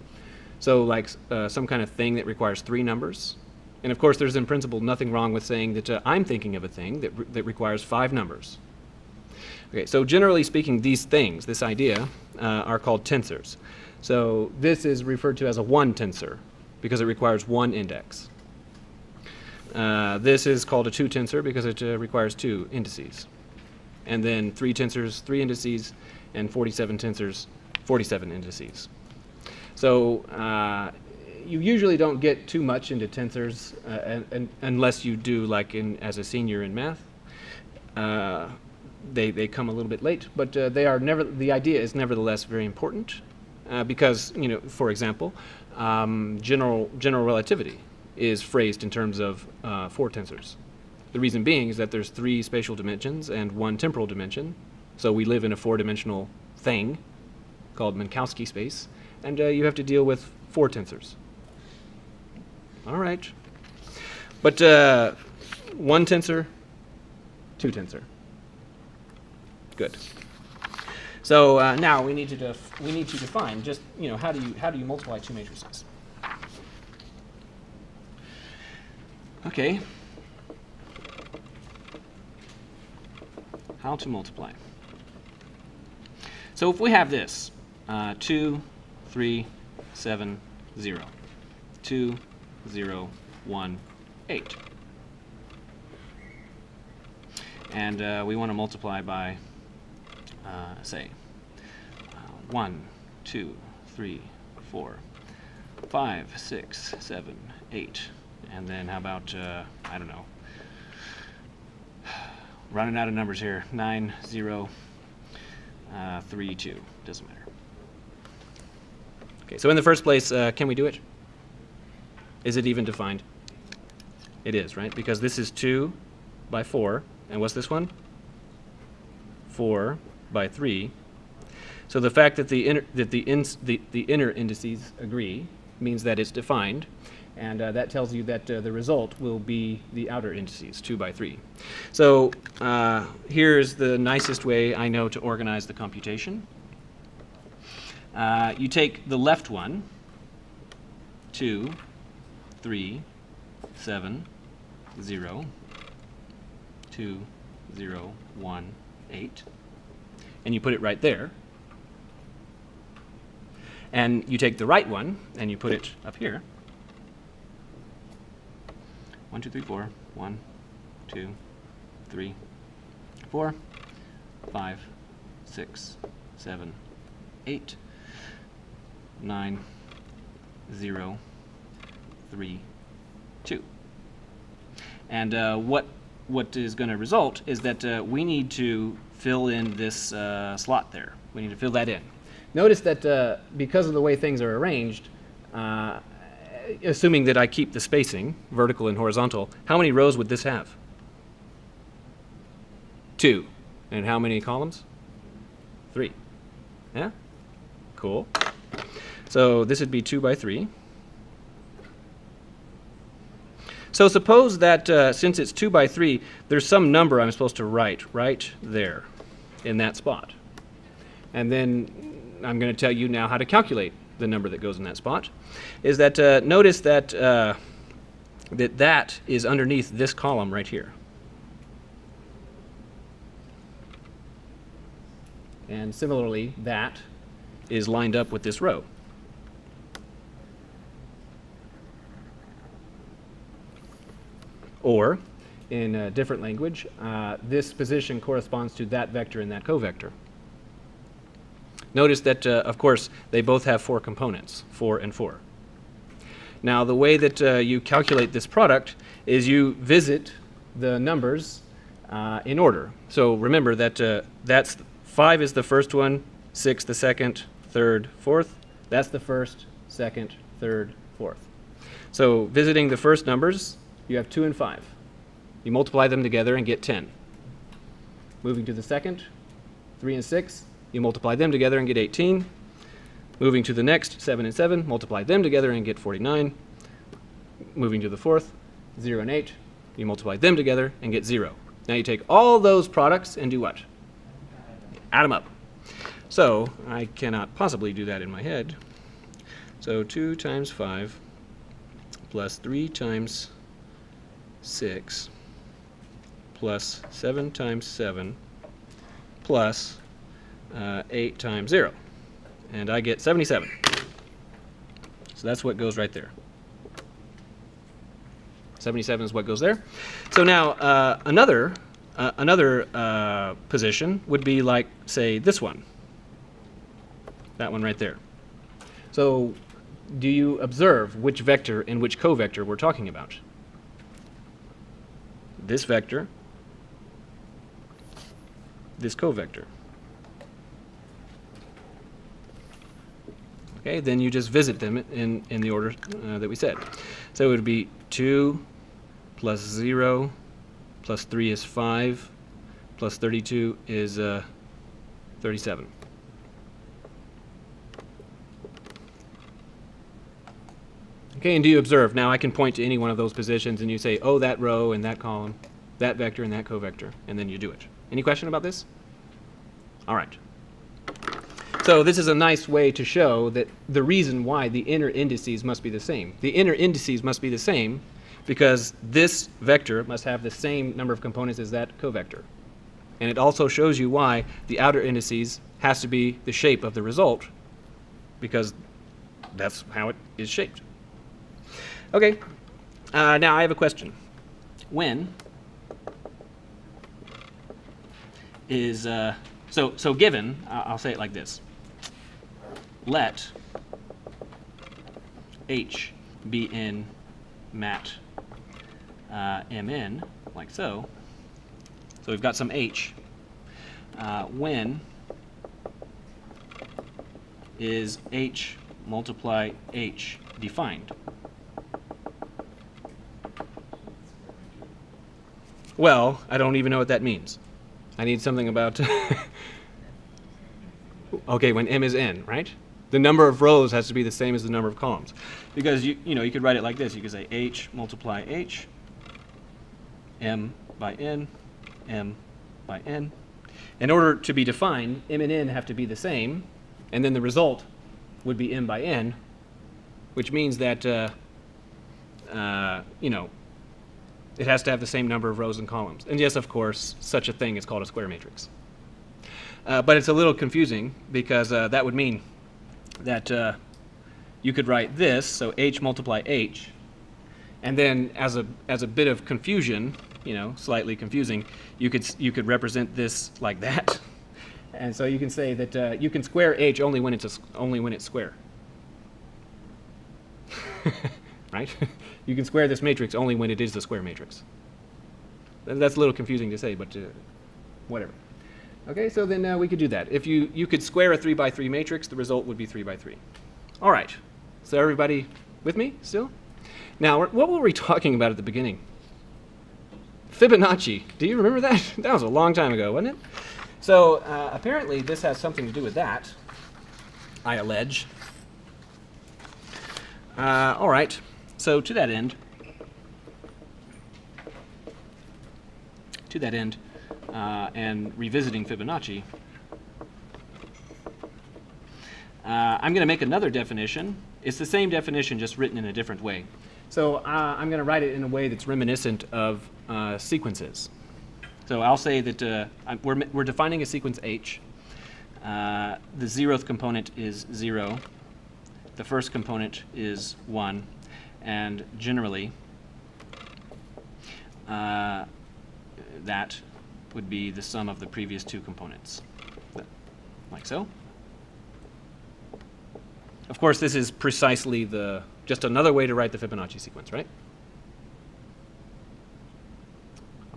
So like some kind of thing that requires 3 numbers. And of course, there's in principle nothing wrong with saying that I'm thinking of a thing that requires 5 numbers. Okay, so generally speaking, these things, this idea, are called tensors. So this is referred to as a 1 tensor because it requires 1 index. This is called a 2 tensor because it requires 2 indices. And then 3 tensors, 3 indices, and 47 tensors, 47 indices. So you usually don't get too much into tensors unless you do like as a senior in math. They come a little bit late, but they are the idea is nevertheless very important because, you know, for example, general relativity is phrased in terms of 4 tensors. The reason being is that there's 3 spatial dimensions and 1 temporal dimension. So we live in a 4-dimensional thing called Minkowski space, and you have to deal with 4 tensors. All right. But 1 tensor, 2 tensor. Good. So now we need to define just, you know, how do you multiply 2 matrices? Okay. How to multiply. So if we have this 2, 3, 7, 0, 2, 0, 1, 8, and we want to multiply by say 1, 2, 3, 4, 5, 6, 7, 8, and then how about I don't know, running out of numbers here, 9, 0, 3, 2, doesn't matter. Okay, so in the first place, can we do it? Is it even defined? It is, right? Because this is 2 by 4, and what's this one? 4 by 3. So the fact that the inner indices agree means that it's defined, and that tells you that the result will be the outer indices, 2 by 3. So here's the nicest way I know to organize the computation. You take the left one, 2, 3, 7, 0, 2, 0, 1, 8, and you put it right there. And you take the right one and you put it up here. 1, 2, 3, 4. 1, 2, 3, 4, 5, 6, 7, 8, 9, 0, 3, 2. And what is going to result is that we need to fill in this slot there. We need to fill that in. Notice that because of the way things are arranged, assuming that I keep the spacing, vertical and horizontal, how many rows would this have? 2. And how many columns? 3. Yeah? Cool. So this would be 2 by 3. So suppose that since it's 2 by 3, there's some number I'm supposed to write right there in that spot. And then I'm going to tell you now how to calculate the number that goes in that spot. Is that notice that that is underneath this column right here. And similarly, that is lined up with this row. Or, in a different language, this position corresponds to that vector and that covector. Notice that, of course, they both have 4 components, 4 and 4. Now, the way that you calculate this product is you visit the numbers in order. So remember that that's 5 is the first one, 6 the second, third, fourth. That's the first, second, third, fourth. So visiting the first numbers, you have 2 and 5. You multiply them together and get 10. Moving to the second, 3 and 6. You multiply them together and get 18. Moving to the next, 7 and 7, multiply them together and get 49. Moving to the fourth, 0 and 8, you multiply them together and get 0. Now you take all those products and do what? Add them up. So I cannot possibly do that in my head. So 2 times 5 plus 3 times 6 plus 7 times 7 plus 8 times 0. And I get 77. So that's what goes right there. 77 is what goes there. So now another position would be like, say, this one. That one right there. So do you observe which vector and which covector we're talking about? This vector, this covector. Okay, then you just visit them in the order that we said. So it would be 2 plus 0 plus 3 is 5 plus 32 is 37. Okay, and do you observe? Now I can point to any one of those positions and you say, oh, that row and that column, that vector and that covector, and then you do it. Any question about this? All right. So this is a nice way to show that the reason why the inner indices must be the same. The inner indices must be the same because this vector must have the same number of components as that covector. And it also shows you why the outer indices has to be the shape of the result, because that's how it is shaped. Okay, now I have a question. When is, so given, I'll say it like this. Let H be in mat Mn, like so. So we've got some H. When is H multiply H defined? Well, I don't even know what that means. I need something about okay, when m is n, right? The number of rows has to be the same as the number of columns. Because you could write it like this. You could say H multiply H, m by n, m by n. In order to be defined, m and n have to be the same, and then the result would be m by n, which means that it has to have the same number of rows and columns. And yes, of course, such a thing is called a square matrix. But it's a little confusing because that would mean that you could write this, so H multiply H, and then as a bit of confusion, slightly confusing, you could represent this like that. And so you can say that you can square H only when it's square. Right? You can square this matrix only when it is the square matrix. That's a little confusing to say, but whatever. Okay, so then we could do that. If you could square a 3 by 3 matrix, the result would be 3 by 3. All right. So everybody with me still? Now, what were we talking about at the beginning? Fibonacci. Do you remember that? That was a long time ago, wasn't it? So apparently this has something to do with that, I allege. All right. So to that end, and revisiting Fibonacci, I'm going to make another definition. It's the same definition, just written in a different way. So I'm going to write it in a way that's reminiscent of sequences. So I'll say that we're defining a sequence H. The 0th component is 0. The first component is 1. And generally, that would be the sum of the previous 2 components, like so. Of course, this is precisely just another way to write the Fibonacci sequence, right?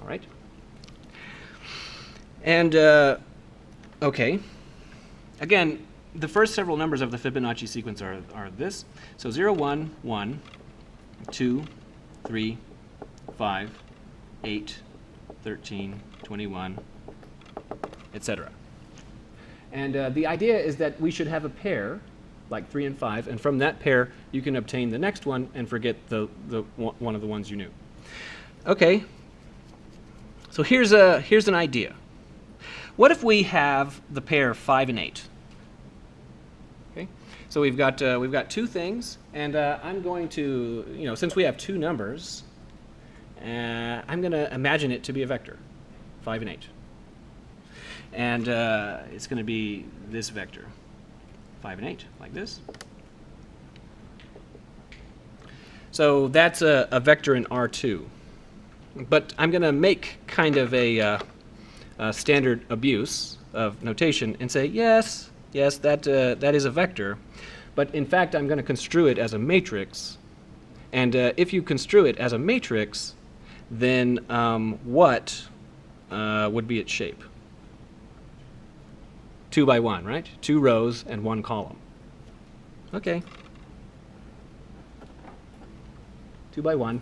All right. And, okay. Again, the first several numbers of the Fibonacci sequence are this. So 0, 1, 1, 2, 3, 5, 8, 13, 21, etc. And the idea is that we should have a pair, like 3 and 5, and from that pair you can obtain the next one and forget the one of the ones you knew. Okay, so here's an idea. What if we have the pair 5 and 8? So we've got two things, and I'm going to, since we have two numbers, I'm going to imagine it to be a vector, 5 and 8. And it's going to be this vector, 5 and 8, like this. So that's a vector in R2. But I'm going to make kind of a standard abuse of notation and say, yes, that is a vector. But in fact, I'm going to construe it as a matrix. And if you construe it as a matrix, then what would be its shape? 2 by 1, right? 2 rows and 1 column. Okay. 2 by 1.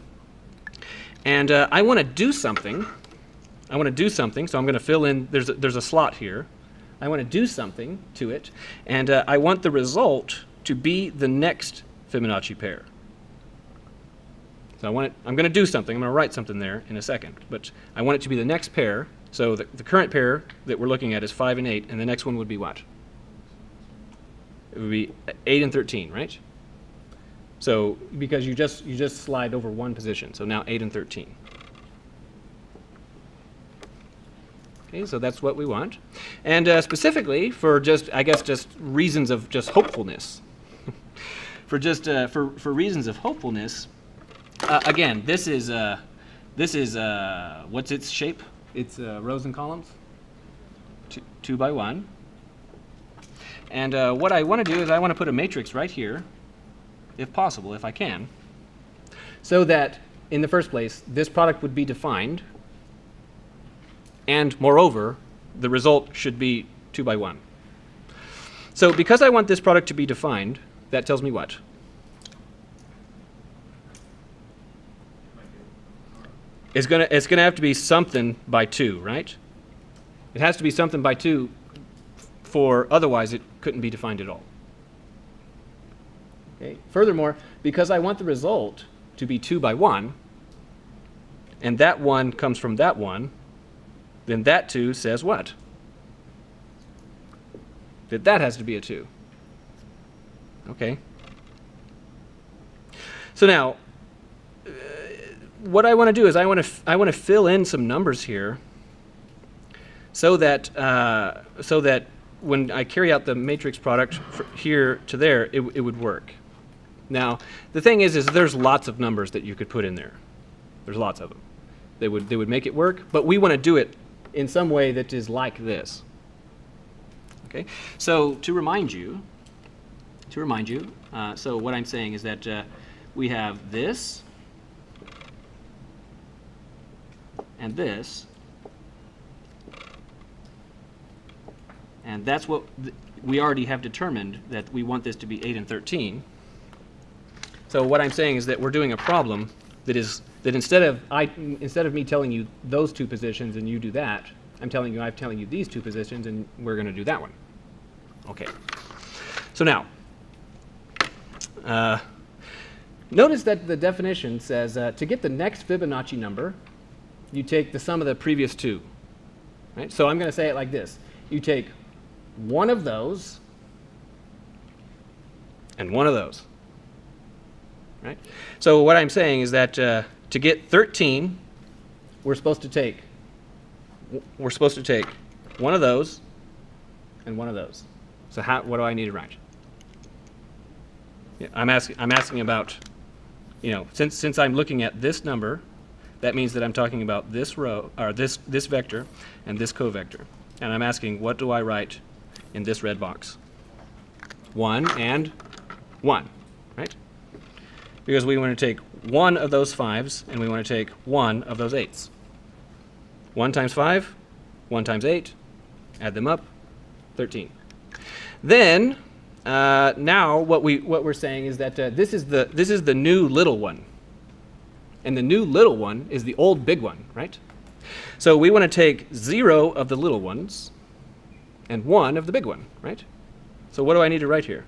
And I want to do something. So I'm going to fill in, there's a slot here. I want to do something to it, and I want the result to be the next Fibonacci pair. So I'm going to do something. I'm going to write something there in a second, but I want it to be the next pair. So the current pair that we're looking at is 5 and 8, and the next one would be what? It would be 8 and 13, right? So because you just slide over one position, so now 8 and 13. Okay, so that's what we want, and specifically for just reasons of just hopefulness. for reasons of hopefulness, again, this is what's its shape? It's rows and columns, 2 by 1. And what I want to do is I want to put a matrix right here, if possible, if I can, so that in the first place this product would be defined, and moreover the result should be 2 by 1. So because I want this product to be defined, that tells me what? It's gonna have to be something by 2, right? It has to be something by 2, for otherwise it couldn't be defined at all. Okay. Furthermore, because I want the result to be 2 by 1, and that 1 comes from that 1, then that 2 says what? That has to be a 2. Okay. So now, what I want to do is I want to fill in some numbers here, so that when I carry out the matrix product from here to there, it would work. Now, the thing is there's lots of numbers that you could put in there. There's lots of them. They would make it work, but we want to do it in some way that is like this. Okay. So to remind you, so what I'm saying is that we have this and this, and that's what we already have determined, that we want this to be 8 and 13. So what I'm saying is that we're doing a problem that instead of me telling you those two positions and you do that, I'm telling you these two positions and we're going to do that one. Okay. So now, notice that the definition says to get the next Fibonacci number, you take the sum of the previous two. Right? So I'm going to say it like this. You take one of those and one of those. Right? So what I'm saying is that to get 13, we're supposed to take one of those and one of those. So what do I need to write? Yeah, I'm asking about, since I'm looking at this number, that means that I'm talking about this row, or this vector and this covector. And I'm asking, what do I write in this red box? 1 and 1, right? Because we want to take one of those 5s and we want to take one of those 8s. 1 times 5, 1 times 8, add them up, 13. Then now what we're saying is that this is the new little one, and the new little one is the old big one, right? So we want to take 0 of the little ones and 1 of the big one, right? So what do I need to write here?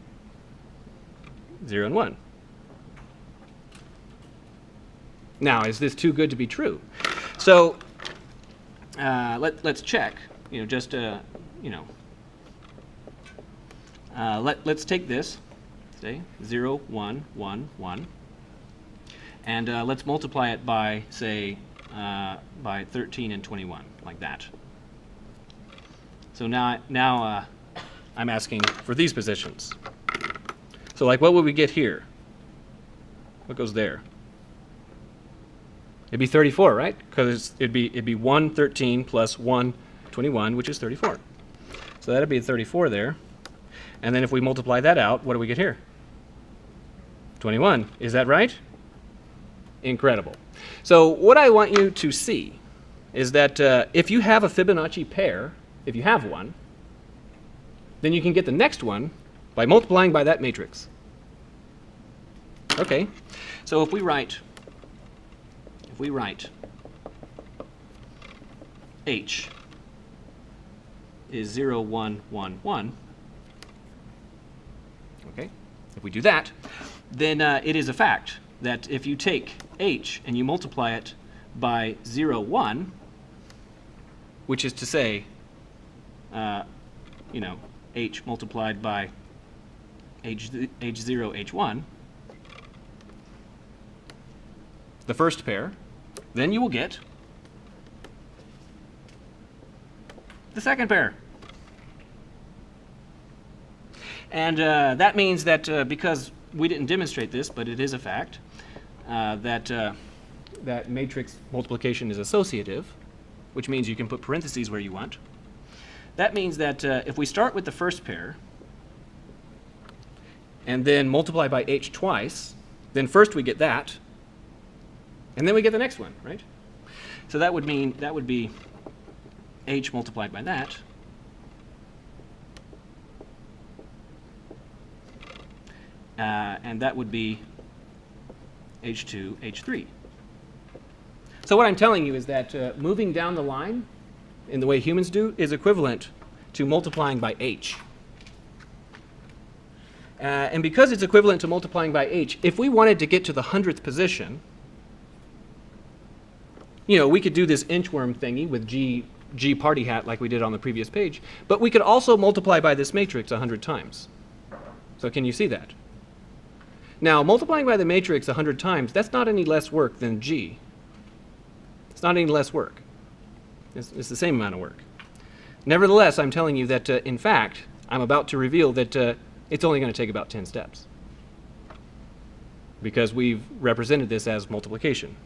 0 and 1. Now, is this too good to be true? So let's check. Let's take this say 0, 1, 1, 1. And let's multiply it by, say, by 13 and 21, like that. So now I'm asking for these positions. So like, what would we get here? What goes there? It'd be 34, right? Because it'd be 1, 13 plus 1, 21, which is 34. So that'd be 34 there. And then if we multiply that out, what do we get here? 21. Is that right? Incredible. So what I want you to see is that if you have a Fibonacci pair, if you have one, then you can get the next one by multiplying by that matrix. Okay. So if we write H is 0, 1, 1, 1, okay, if we do that, then it is a fact that if you take H and you multiply it by 0, 1, which is to say, you know, H multiplied by H0, H1, the first pair, then you will get the second pair. And that means that because we didn't demonstrate this, but it is a fact, that matrix multiplication is associative, which means you can put parentheses where you want. That means that if we start with the first pair and then multiply by H twice, then first we get that, and then we get the next one, right? So that would mean that would be H multiplied by that. And that would be H2, H3. So what I'm telling you is that moving down the line in the way humans do is equivalent to multiplying by H. And because it's equivalent to multiplying by H, if we wanted to get to the 100th position, you know, we could do this inchworm thingy with G party hat like we did on the previous page, but we could also multiply by this matrix 100 times. So can you see that? Now, multiplying by the matrix 100 times, that's not any less work than G. It's not any less work. It's the same amount of work. Nevertheless, I'm telling you that, in fact, I'm about to reveal that it's only going to take about 10 steps, because we've represented this as multiplication.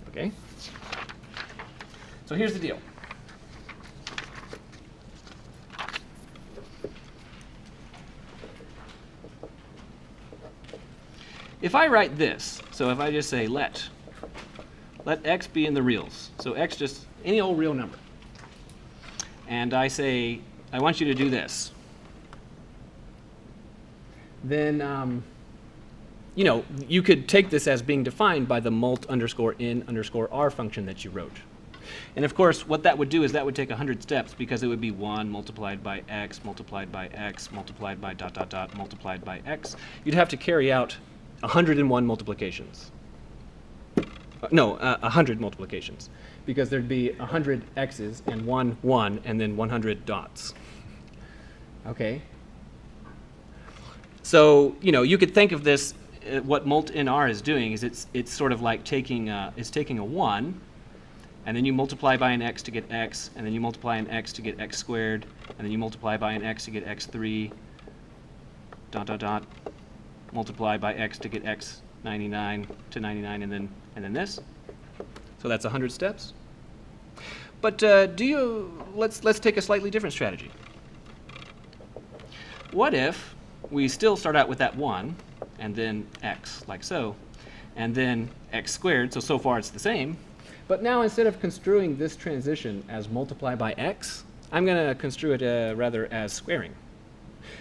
Okay? So here's the deal. If I write this, so if I just say let x be in the reals, so x just any old real number, and I say I want you to do this, then you know, you could take this as being defined by the mult_in_r function that you wrote. And of course, what that would do is that would take 100 steps, because it would be 1 multiplied by x multiplied by x multiplied by ... multiplied by x. You'd have to carry out 101 multiplications. No, 100 multiplications, because there'd be 100 x's and 1 1 and then 100 dots. Okay? So, you know, you could think of this, what mult_in_r is doing is it's sort of like taking a 1, and then you multiply by an x to get x, and then you multiply an x to get x squared, and then you multiply by an x to get x3, ... multiply by x to get x 99 to 99, and then this. So that's 100 steps. But let's take a slightly different strategy. What if we still start out with that 1, and then x, like so, and then x squared, so far it's the same, but now instead of construing this transition as multiply by x, I'm going to construe it rather as squaring.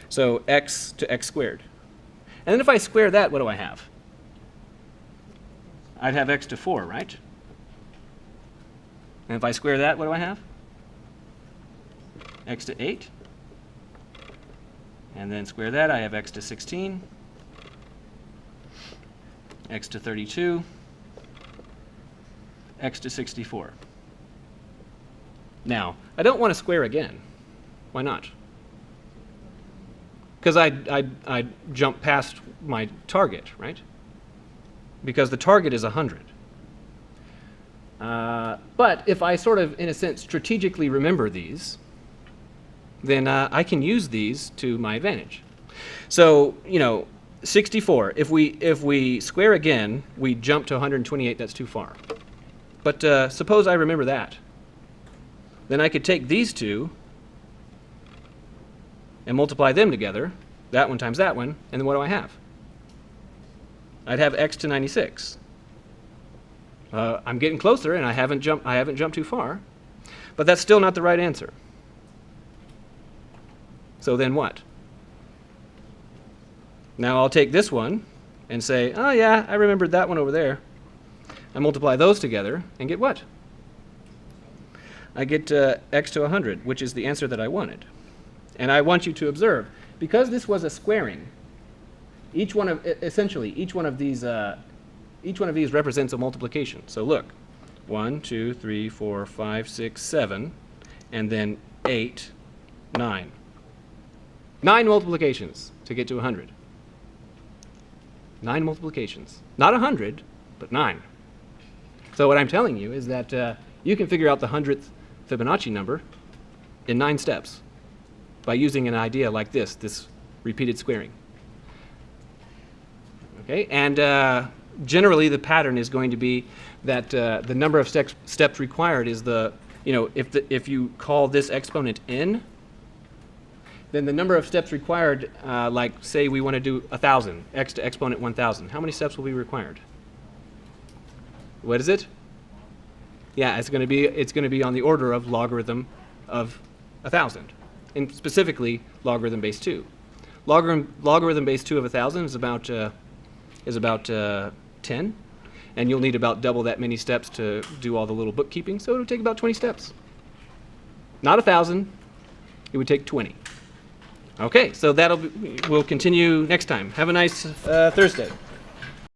So x to x squared. And then if I square that, what do I have? I'd have x to 4, right? And if I square that, what do I have? X to 8. And then square that, I have x to 16, x to 32, x to 64. Now, I don't want to square again. Why not? because I jump past my target, right? Because the target is 100. But if I sort of, in a sense, strategically remember these, then I can use these to my advantage. So, 64. If we square again, we jump to 128. That's too far. But suppose I remember that. Then I could take these two and multiply them together. That one times that one, and then what do I have? I'd have x to 96. I'm getting closer, and I haven't jumped too far, but that's still not the right answer. So then what? Now I'll take this one and say, oh yeah, I remembered that one over there. I multiply those together and get what? I get x to 100, which is the answer that I wanted. And I want you to observe, because this was a squaring, essentially each one of these represents a multiplication. So look, 1, 2, 3, 4, 5, 6, 7, and then 8, 9. 9 multiplications to get to 100. 9 multiplications. Not 100, but 9. So what I'm telling you is that you can figure out the 100th Fibonacci number in 9 steps by using an idea like this repeated squaring. Okay, and generally the pattern is going to be that the number of steps required is if you call this exponent n, then the number of steps required, like say we want to do 1,000, x to exponent 1,000. How many steps will be required? What is it? Yeah, it's going to be on the order of logarithm of 1,000, and specifically logarithm base 2. Logarithm base 2 of 1,000 is about 10, and you'll need about double that many steps to do all the little bookkeeping. So it'll take about 20 steps. Not 1,000. It would take 20. Okay, so we'll continue next time. Have a nice Thursday.